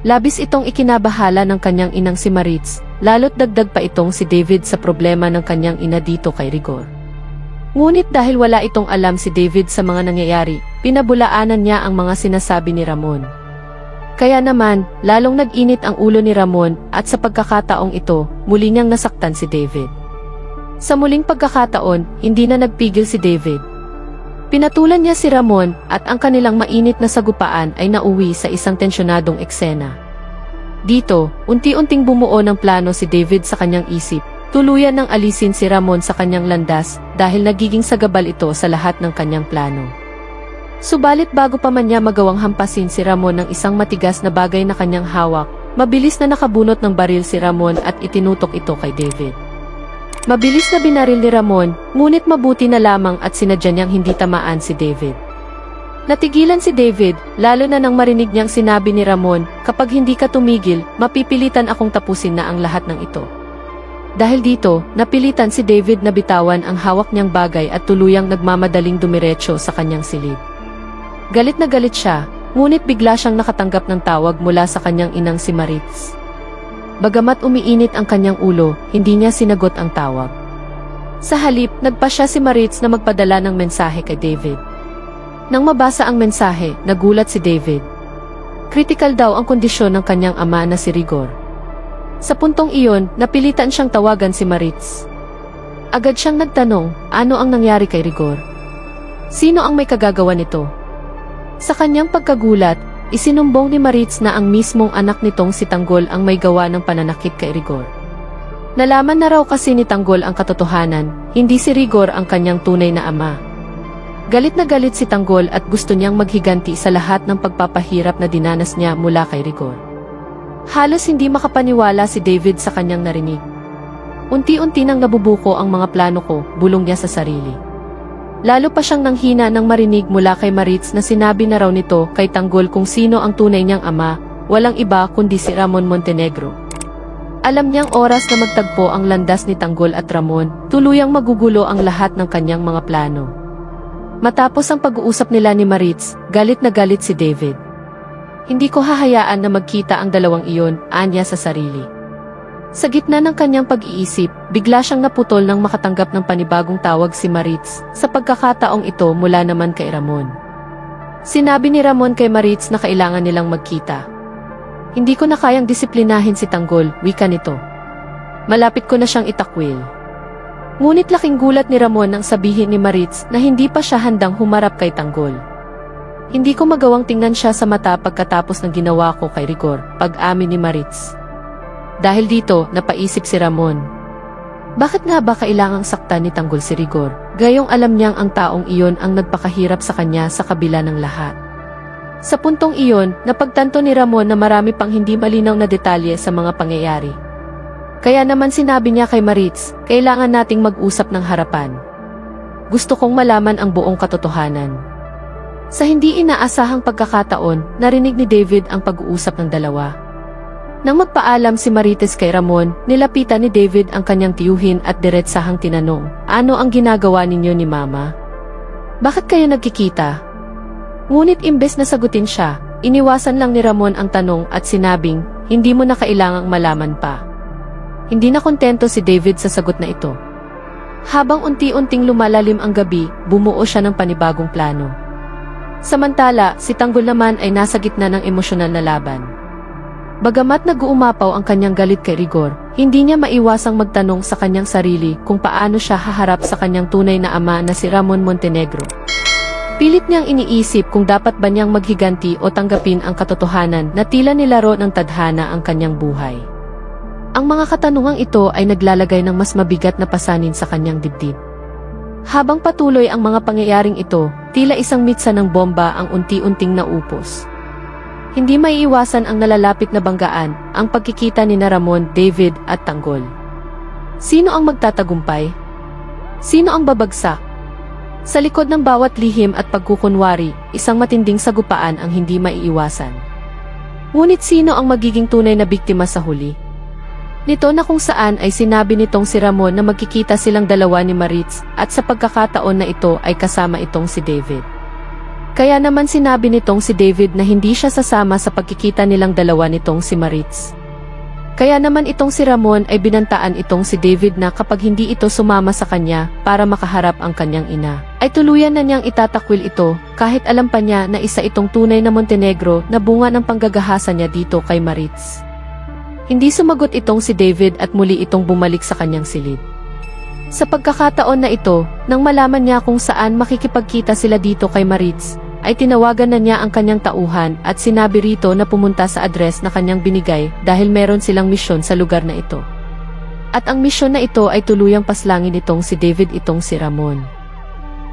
Labis itong ikinabahala ng kanyang inang si Maritz, lalo't dagdag pa itong si David sa problema ng kanyang ina dito kay Rigor. Ngunit dahil wala itong alam si David sa mga nangyayari, pinabulaanan niya ang mga sinasabi ni Ramon. Kaya naman, lalong nag-init ang ulo ni Ramon at sa pagkakataong ito, muli niyang nasaktan si David. Sa muling pagkakataon, hindi na nagpigil si David. Pinatulan niya si Ramon at ang kanilang mainit na sagupaan ay nauwi sa isang tensyonadong eksena. Dito, unti-unting bumuo ng plano si David sa kanyang isip. Tuluyan nang alisin si Ramon sa kanyang landas dahil nagiging sagabal ito sa lahat ng kanyang plano. Subalit bago pa man niya magawang hampasin si Ramon ng isang matigas na bagay na kanyang hawak, mabilis na nakabunot ng baril si Ramon at itinutok ito kay David. Mabilis na binaril ni Ramon, ngunit mabuti na lamang at sinadya niyang hindi tamaan si David. Natigilan si David, lalo na nang marinig niyang sinabi ni Ramon, kapag hindi ka tumigil, mapipilitan akong tapusin na ang lahat ng ito. Dahil dito, napilitan si David na bitawan ang hawak niyang bagay at tuluyang nagmamadaling dumiretso sa kanyang silid. Galit na galit siya, Ngunit bigla siyang nakatanggap ng tawag mula sa kanyang inang si Maritz. Bagamat umiinit ang kanyang ulo, hindi niya sinagot ang tawag. Sa halip, nagpasya si Maritz na magpadala ng mensahe kay David. Nang mabasa ang mensahe, nagulat si David. Critical daw ang kondisyon ng kanyang ama na si Rigor. Sa puntong iyon, napilitan siyang tawagan si Maritz. Agad siyang nagtanong, ano ang nangyari kay Rigor? Sino ang may kagagawa nito? Sa kanyang pagkagulat, isinumbong ni Maritz na ang mismong anak nitong si Tanggol ang may gawa ng pananakit kay Rigor. Nalaman na raw kasi ni Tanggol ang katotohanan, hindi si Rigor ang kanyang tunay na ama. Galit na galit si Tanggol at gusto niyang maghiganti sa lahat ng pagpapahirap na dinanas niya mula kay Rigor. Halos hindi makapaniwala si David sa kanyang narinig. Unti-unti nang nabubuko ang mga plano ko, bulong niya sa sarili. Lalo pa siyang nanghina nang marinig mula kay Maritz na sinabi na raw nito kay Tanggol kung sino ang tunay niyang ama, walang iba kundi si Ramon Montenegro. Alam niyang oras na magtagpo ang landas ni Tanggol at Ramon, tuluyang magugulo ang lahat ng kanyang mga plano. Matapos ang pag-uusap nila ni Maritz, galit na galit si David. Hindi ko hahayaan na magkita ang dalawang iyon, anya sa sarili. Sa gitna ng kanyang pag-iisip, bigla siyang naputol nang makatanggap ng panibagong tawag si Maritz, sa pagkakataong ito mula naman kay Ramon. Sinabi ni Ramon kay Maritz na kailangan nilang magkita. Hindi ko na kayang disiplinahin si Tanggol, wika nito. Malapit ko na siyang itakwil. Ngunit laking gulat ni Ramon nang sabihin ni Maritz na hindi pa siya handang humarap kay Tanggol. Hindi ko magawang tingnan siya sa mata pagkatapos ng ginawa ko kay Rigor, pag-amin ni Maritz. Dahil dito, napaisip si Ramon. Bakit nga ba kailangang saktan ni Tanggol si Rigor, gayong alam niyang ang taong iyon ang nagpakahirap sa kanya sa kabila ng lahat? Sa puntong iyon, napagtanto ni Ramon na marami pang hindi malinaw na detalye sa mga pangyayari. Kaya naman sinabi niya kay Maritz, kailangan nating mag-usap ng harapan. Gusto kong malaman ang buong katotohanan. Sa hindi inaasahang pagkakataon, narinig ni David ang pag-uusap ng dalawa. Nang magpaalam si Maritz kay Ramon, nilapitan ni David ang kanyang tiyuhin at diretsahang tinanong, ano ang ginagawa ninyo ni Mama? Bakit kayo nagkikita? Ngunit imbes na sagutin siya, iniwasan lang ni Ramon ang tanong at sinabing, hindi mo na kailangang malaman pa. Hindi na kontento si David sa sagot na ito. Habang unti-unting lumalalim ang gabi, bumuo siya ng panibagong plano. Samantala, si Tanggol naman ay nasa gitna ng emosyonal na laban. Bagamat nag-uumapaw ang kanyang galit kay Rigor, hindi niya maiwasang magtanong sa kanyang sarili kung paano siya haharap sa kanyang tunay na ama na si Ramon Montenegro. Pilit niyang iniisip kung dapat ba niyang maghiganti o tanggapin ang katotohanan na tila nilaro ng tadhana ang kanyang buhay. Ang mga katanungang ito ay naglalagay ng mas mabigat na pasanin sa kanyang dibdib. Habang patuloy ang mga pangyayaring ito, tila isang mitsa ng bomba ang unti-unting naupos. Hindi maiiwasan ang nalalapit na banggaan, ang pagkikita ni Ramon, David at Tanggol. Sino ang magtatagumpay? Sino ang babagsak? Sa likod ng bawat lihim at pagkukunwari, isang matinding sagupaan ang hindi maiiwasan. Ngunit sino ang magiging tunay na biktima sa huli? Nito na kung saan ay sinabi nitong si Ramon na magkikita silang dalawa ni Maritz at sa pagkakataon na ito ay kasama itong si David. Kaya naman sinabi nitong si David na hindi siya sasama sa pagkikita nilang dalawa nitong si Maritz. Kaya naman itong si Ramon ay binantaan itong si David na kapag hindi ito sumama sa kanya para makaharap ang kanyang ina, ay tuluyan na niyang itatakwil ito kahit alam pa niya na isa itong tunay na Montenegro na bunga ng panggagahasa niya dito kay Maritz. Hindi sumagot itong si David at muli itong bumalik sa kanyang silid. Sa pagkakataon na ito, nang malaman niya kung saan makikipagkita sila dito kay Maritz, ay tinawagan na niya ang kanyang tauhan at sinabi rito na pumunta sa address na kanyang binigay dahil meron silang misyon sa lugar na ito. At ang misyon na ito ay tuluyang paslangin itong si David itong si Ramon.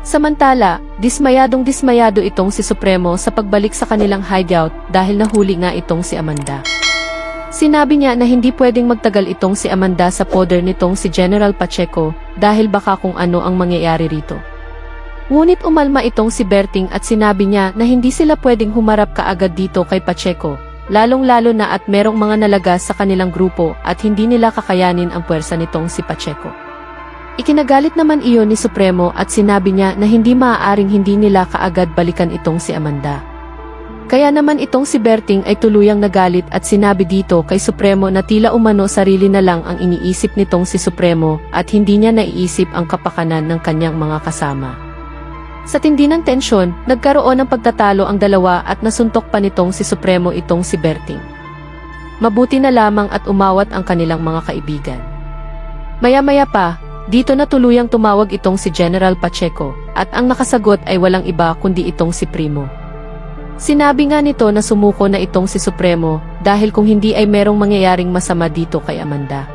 Samantala, dismayado itong si Supremo sa pagbalik sa kanilang hideout dahil nahuli nga itong si Amanda. Sinabi niya na hindi pwedeng magtagal itong si Amanda sa poder nitong si General Pacheco dahil baka kung ano ang mangyayari rito. Ngunit umalma itong si Berting at sinabi niya na hindi sila pwedeng humarap kaagad dito kay Pacheco, lalong-lalo na at merong mga nalagas sa kanilang grupo at hindi nila kakayanin ang puwersa nitong si Pacheco. Ikinagalit naman iyon ni Supremo at sinabi niya na hindi maaaring hindi nila kaagad balikan itong si Amanda. Kaya naman itong si Berting ay tuluyang nagalit at sinabi dito kay Supremo na tila umano sarili na lang ang iniisip nitong si Supremo at hindi niya naiisip ang kapakanan ng kanyang mga kasama. Sa tindi ng tensyon, nagkaroon ng pagtatalo ang dalawa at nasuntok pa nitong si Supremo itong si Berting. Mabuti na lamang at umawat ang kanilang mga kaibigan. Maya-maya pa, dito na tuluyang tumawag itong si General Pacheco at ang nakasagot ay walang iba kundi itong si Primo. Sinabi nga nito na sumuko na itong si Supremo dahil kung hindi ay merong mangyayaring masama dito kay Amanda.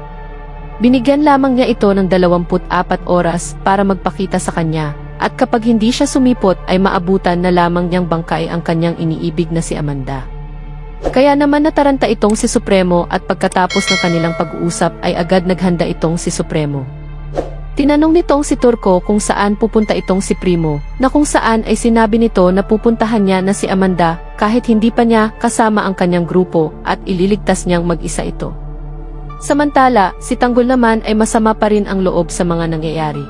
Binigyan lamang niya ito ng 24 oras para magpakita sa kanya at kapag hindi siya sumipot ay maabutan na lamang niyang bangkay ang kanyang iniibig na si Amanda. Kaya naman nataranta itong si Supremo at pagkatapos ng kanilang pag-uusap ay agad naghanda itong si Supremo. Tinanong nitong si Turco kung saan pupunta itong si Primo, na kung saan ay sinabi nito na pupuntahan niya na si Amanda kahit hindi pa niya kasama ang kanyang grupo at ililigtas niyang mag-isa ito. Samantala, si Tanggol naman ay masama pa rin ang loob sa mga nangyayari.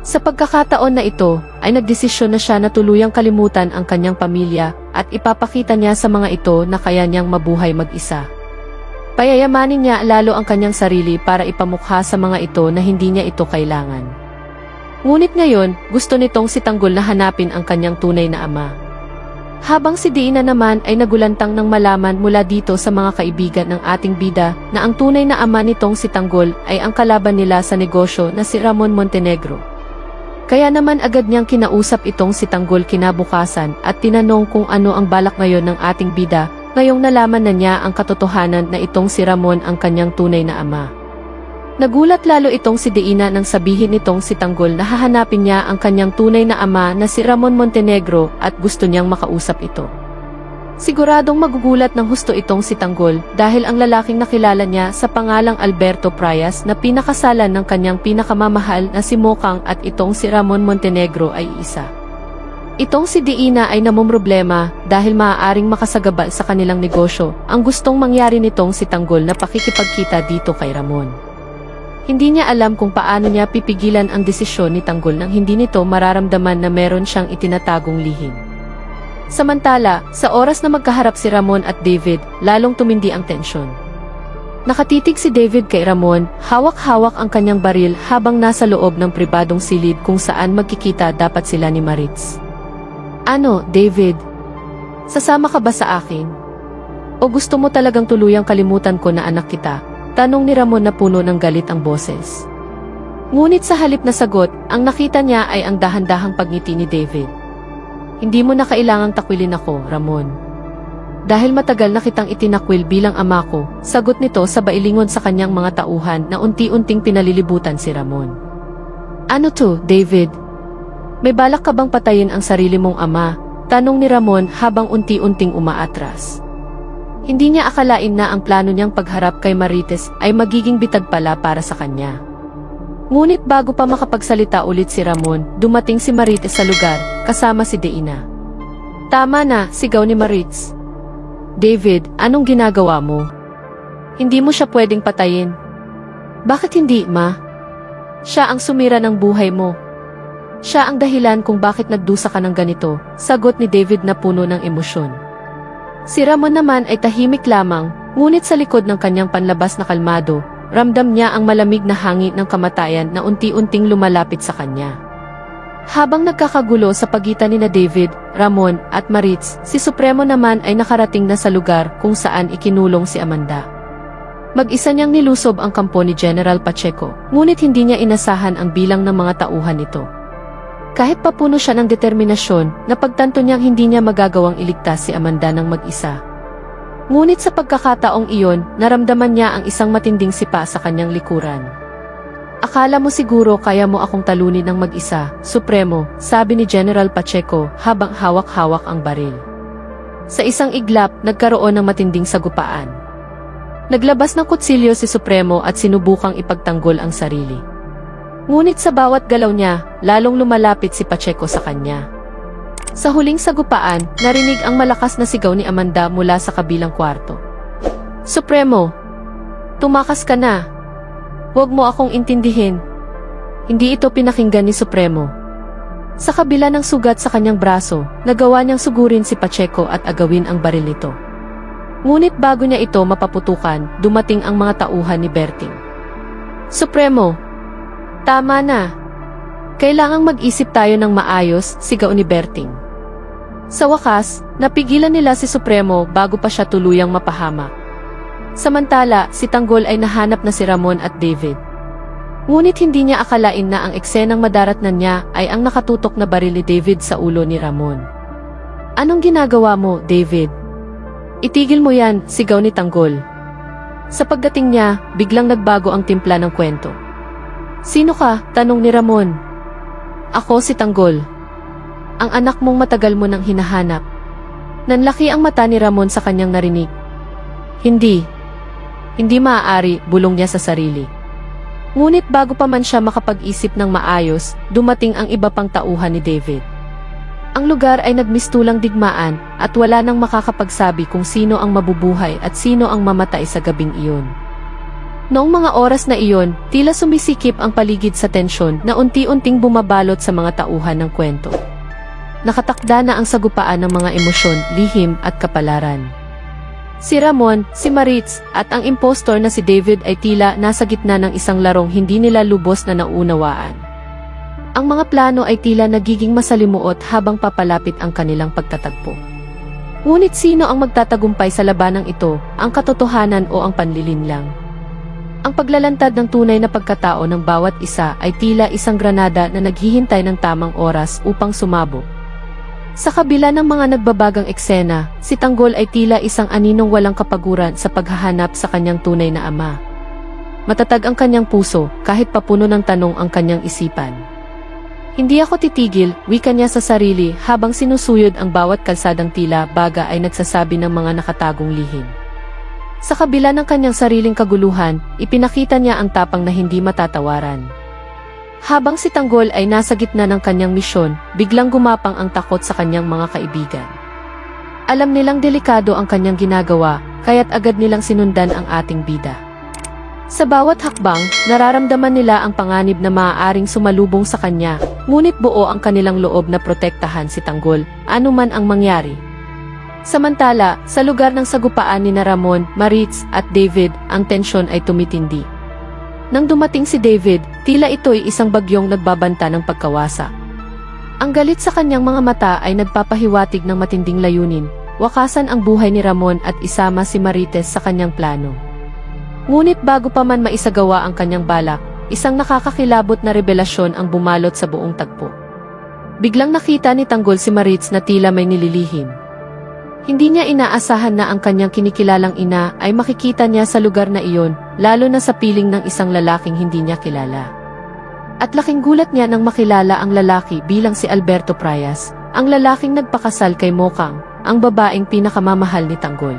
Sa pagkakataon na ito, ay nagdesisyon na siya na tuluyang kalimutan ang kanyang pamilya at ipapakita niya sa mga ito na kaya niyang mabuhay mag-isa. Payayamanin niya lalo ang kanyang sarili para ipamukha sa mga ito na hindi niya ito kailangan. Ngunit ngayon, gusto nitong si Tanggol na hanapin ang kanyang tunay na ama. Habang si Diina naman ay nagulantang nang malaman mula dito sa mga kaibigan ng ating bida na ang tunay na ama nitong si Tanggol ay ang kalaban nila sa negosyo na si Ramon Montenegro. Kaya naman agad niyang kinausap itong si Tanggol kinabukasan at tinanong kung ano ang balak ngayon ng ating bida. Ngayong nalaman na niya ang katotohanan na itong si Ramon ang kanyang tunay na ama. Nagulat lalo itong si Diina nang sabihin nitong si Tanggol na hahanapin niya ang kanyang tunay na ama na si Ramon Montenegro at gusto niyang makausap ito. Siguradong magugulat ng husto itong si Tanggol dahil ang lalaking nakilala niya sa pangalang Alberto Prias na pinakasalan ng kanyang pinakamamahal na si Mokang at itong si Ramon Montenegro ay isa. Itong si Diina ay namumroblema dahil maaaring makasagabal sa kanilang negosyo ang gustong mangyari nitong si Tanggol na pakikipagkita dito kay Ramon. Hindi niya alam kung paano niya pipigilan ang desisyon ni Tanggol nang hindi nito mararamdaman na meron siyang itinatagong lihim. Samantala, sa oras na magkaharap si Ramon at David, lalong tumindi ang tensyon. Nakatitig si David kay Ramon, hawak-hawak ang kanyang baril habang nasa loob ng pribadong silid kung saan magkikita dapat sila ni Maritz. Ano, David? Sasama ka ba sa akin? O gusto mo talagang tuluyang kalimutan ko na anak kita? Tanong ni Ramon na puno ng galit ang boses. Ngunit sa halip na sagot, ang nakita niya ay ang dahan-dahang pagngiti ni David. Hindi mo na kailangang takwilin ako, Ramon. Dahil matagal na kitang itinakwil bilang ama ko, sagot nito sa bailingon sa kanyang mga tauhan na unti-unting pinalilibutan si Ramon. Ano to, David? May balak ka bang patayin ang sarili mong ama? Tanong ni Ramon habang unti-unting umaatras. Hindi niya akalain na ang plano niyang pagharap kay Marites ay magiging bitag pala para sa kanya. Ngunit bago pa makapagsalita ulit si Ramon, dumating si Marites sa lugar, kasama si Diina. Tama na, sigaw ni Maritz. David, anong ginagawa mo? Hindi mo siya pwedeng patayin. Bakit hindi, ma? Siya ang sumira ng buhay mo. Siya ang dahilan kung bakit nagdusa ka ng ganito, sagot ni David na puno ng emosyon. Si Ramon naman ay tahimik lamang, ngunit sa likod ng kanyang panlabas na kalmado, ramdam niya ang malamig na hangin ng kamatayan na unti-unting lumalapit sa kanya. Habang nagkakagulo sa pagitan ni David, Ramon at Maritz, si Supremo naman ay nakarating na sa lugar kung saan ikinulong si Amanda. Mag-isa niyang nilusob ang kampo ni General Pacheco, ngunit hindi niya inasahan ang bilang ng mga tauhan nito. Kahit papuno siya ng determinasyon, napagtanto niyang hindi niya magagawang iligtas si Amanda ng mag-isa. Ngunit sa pagkakataong iyon, naramdaman niya ang isang matinding sipa sa kanyang likuran. Akala mo siguro kaya mo akong talunin ng mag-isa, Supremo, sabi ni General Pacheco habang hawak-hawak ang baril. Sa isang iglap, nagkaroon ng matinding sagupaan. Naglabas ng kutsilyo si Supremo at sinubukang ipagtanggol ang sarili. Ngunit sa bawat galaw niya, lalong lumalapit si Pacheco sa kanya. Sa huling sagupaan, narinig ang malakas na sigaw ni Amanda mula sa kabilang kwarto. Supremo, tumakas ka na. Huwag mo akong intindihin. Hindi ito pinakinggan ni Supremo. Sa kabila ng sugat sa kanyang braso, nagawa niyang sugurin si Pacheco at agawin ang baril nito. Ngunit bago niya ito mapaputukan, dumating ang mga tauhan ni Berting. Supremo! Tama na! Kailangang mag-isip tayo ng maayos, sigaw ni Berting. Sa wakas, napigilan nila si Supremo bago pa siya tuluyang mapahamak. Samantala, si Tanggol ay nahanap na si Ramon at David. Ngunit hindi niya akalain na ang eksenang madaratnan niya ay ang nakatutok na baril ni David sa ulo ni Ramon. Anong ginagawa mo, David? Itigil mo yan, sigaw ni Tanggol. Sa pagdating niya, biglang nagbago ang timpla ng kwento. Sino ka? Tanong ni Ramon. Ako si Tanggol. Ang anak mong matagal mo nang hinahanap. Nanlaki ang mata ni Ramon sa kanyang narinig. Hindi maaari, bulong niya sa sarili. Ngunit bago pa man siya makapag-isip ng maayos, dumating ang iba pang tauhan ni David. Ang lugar ay nagmistulang digmaan at wala nang makakapagsabi kung sino ang mabubuhay at sino ang mamatay sa gabing iyon. Noong mga oras na iyon, tila sumisikip ang paligid sa tensyon na unti-unting bumabalot sa mga tauhan ng kwento. Nakatakda na ang sagupaan ng mga emosyon, lihim at kapalaran. Si Ramon, si Maritz, at ang impostor na si David ay tila nasa gitna ng isang larong hindi nila lubos na naunawaan. Ang mga plano ay tila nagiging masalimuot habang papalapit ang kanilang pagtatagpo. Ngunit sino ang magtatagumpay sa labanang ito, ang katotohanan o ang panlilinlang? Ang paglalantad ng tunay na pagkatao ng bawat isa ay tila isang granada na naghihintay ng tamang oras upang sumabog. Sa kabila ng mga nagbabagang eksena, si Tanggol ay tila isang aninong walang kapaguran sa paghahanap sa kanyang tunay na ama. Matatag ang kanyang puso, kahit papuno ng tanong ang kanyang isipan. Hindi ako titigil, wika niya sa sarili habang sinusuyod ang bawat kalsadang tila baga ay nagsasabi ng mga nakatagong lihim. Sa kabila ng kanyang sariling kaguluhan, ipinakita niya ang tapang na hindi matatawaran. Habang si Tanggol ay nasa gitna ng kanyang misyon, biglang gumapang ang takot sa kanyang mga kaibigan. Alam nilang delikado ang kanyang ginagawa, kaya't agad nilang sinundan ang ating bida. Sa bawat hakbang, nararamdaman nila ang panganib na maaaring sumalubong sa kanya, ngunit buo ang kanilang loob na protektahan si Tanggol, anuman ang mangyari. Samantala, sa lugar ng sagupaan ni Ramon, Maritz at David, ang tensyon ay tumitindi. Nang dumating si David, tila ito'y isang bagyong nagbabanta ng pagkawasa. Ang galit sa kanyang mga mata ay nagpapahiwatig ng matinding layunin, wakasan ang buhay ni Ramon at isama si Marites sa kanyang plano. Ngunit bago pa man maisagawa ang kanyang balak, isang nakakakilabot na revelasyon ang bumalot sa buong tagpo. Biglang nakita ni Tanggol si Maritz na tila may nililihim. Hindi niya inaasahan na ang kanyang kinikilalang ina ay makikita niya sa lugar na iyon, lalo na sa piling ng isang lalaking hindi niya kilala. At laking gulat niya nang makilala ang lalaki bilang si Alberto Prias, ang lalaking nagpakasal kay Mokang, ang babaeng pinakamamahal ni Tanggol.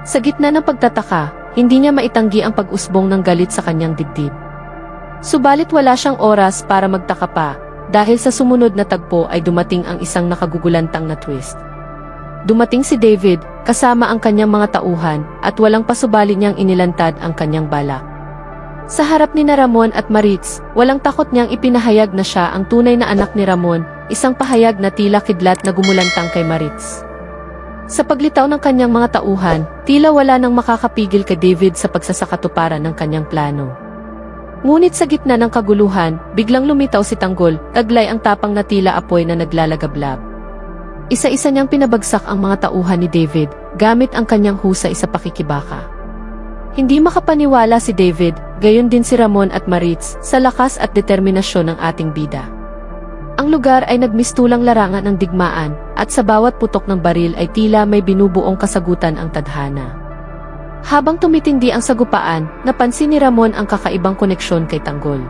Sa gitna ng pagtataka, hindi niya maitanggi ang pag-usbong ng galit sa kanyang dibdib. Subalit wala siyang oras para magtaka pa, dahil sa sumunod na tagpo ay dumating ang isang nakagugulantang na twist. Dumating si David, kasama ang kanyang mga tauhan, at walang pasubali niyang inilantad ang kanyang balak. Sa harap ni Ramon at Maritz, walang takot niyang ipinahayag na siya ang tunay na anak ni Ramon, isang pahayag na tila kidlat na gumulantang kay Maritz. Sa paglitaw ng kanyang mga tauhan, tila wala nang makakapigil kay David sa pagsasakatuparan ng kanyang plano. Ngunit sa gitna ng kaguluhan, biglang lumitaw si Tanggol, taglay ang tapang na tila apoy na naglalagablab. Isa-isa niyang pinabagsak ang mga tauhan ni David, gamit ang kanyang husay sa pakikibaka. Hindi makapaniwala si David, gayon din si Ramon at Maritz, sa lakas at determinasyon ng ating bida. Ang lugar ay nagmistulang larangan ng digmaan, at sa bawat putok ng baril ay tila may binubuong kasagutan ang tadhana. Habang tumitindi ang sagupaan, napansin ni Ramon ang kakaibang koneksyon kay Tanggol.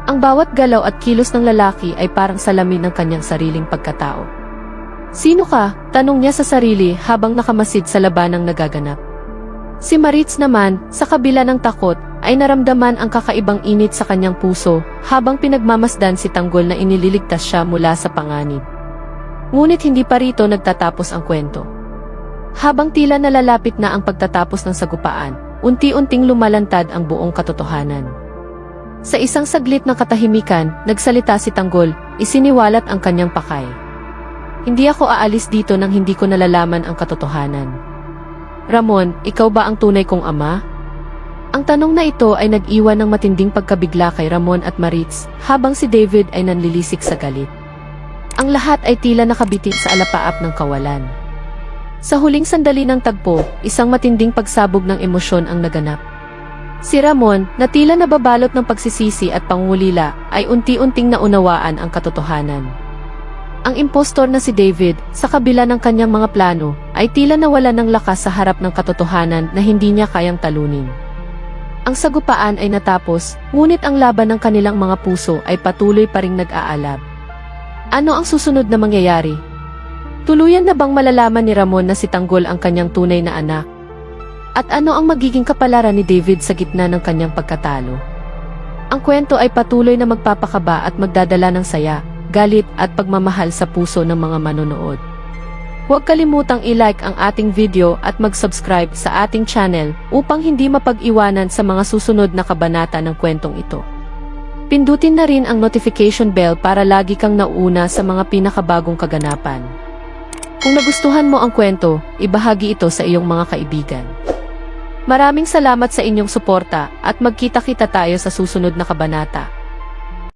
Ang bawat galaw at kilos ng lalaki ay parang salamin ng kanyang sariling pagkatao. Sino ka? Tanong niya sa sarili habang nakamasid sa labanang nagaganap. Si Maritz naman, sa kabila ng takot, ay naramdaman ang kakaibang init sa kanyang puso habang pinagmamasdan si Tanggol na inililigtas siya mula sa panganib. Ngunit hindi pa rito nagtatapos ang kwento. Habang tila nalalapit na ang pagtatapos ng sagupaan, unti-unting lumalantad ang buong katotohanan. Sa isang saglit ng katahimikan, nagsalita si Tanggol, isiniwalat ang kanyang pakay. Hindi ako aalis dito nang hindi ko nalalaman ang katotohanan. Ramon, ikaw ba ang tunay kong ama? Ang tanong na ito ay nag-iwan ng matinding pagkabigla kay Ramon at Maritz, habang si David ay nanlilisik sa galit. Ang lahat ay tila nakabitin sa alapaap ng kawalan. Sa huling sandali ng tagpo, isang matinding pagsabog ng emosyon ang naganap. Si Ramon, na tila nababalot ng pagsisisi at pangungulila, ay unti-unting naunawaan ang katotohanan. Ang impostor na si David, sa kabila ng kanyang mga plano, ay tila nawalan ng lakas sa harap ng katotohanan na hindi niya kayang talunin. Ang sagupaan ay natapos, ngunit ang laban ng kanilang mga puso ay patuloy pa ring nag-aalab. Ano ang susunod na mangyayari? Tuluyan na bang malalaman ni Ramon na si Tanggol ang kanyang tunay na anak? At ano ang magiging kapalaran ni David sa gitna ng kanyang pagkatalo? Ang kwento ay patuloy na magpapakaba at magdadala ng saya, galit at pagmamahal sa puso ng mga manonood. Huwag kalimutang i-like ang ating video at mag-subscribe sa ating channel upang hindi mapag-iwanan sa mga susunod na kabanata ng kwentong ito. Pindutin na rin ang notification bell para lagi kang nauuna sa mga pinakabagong kaganapan. Kung nagustuhan mo ang kwento, ibahagi ito sa iyong mga kaibigan. Maraming salamat sa inyong suporta at magkita-kita tayo sa susunod na kabanata.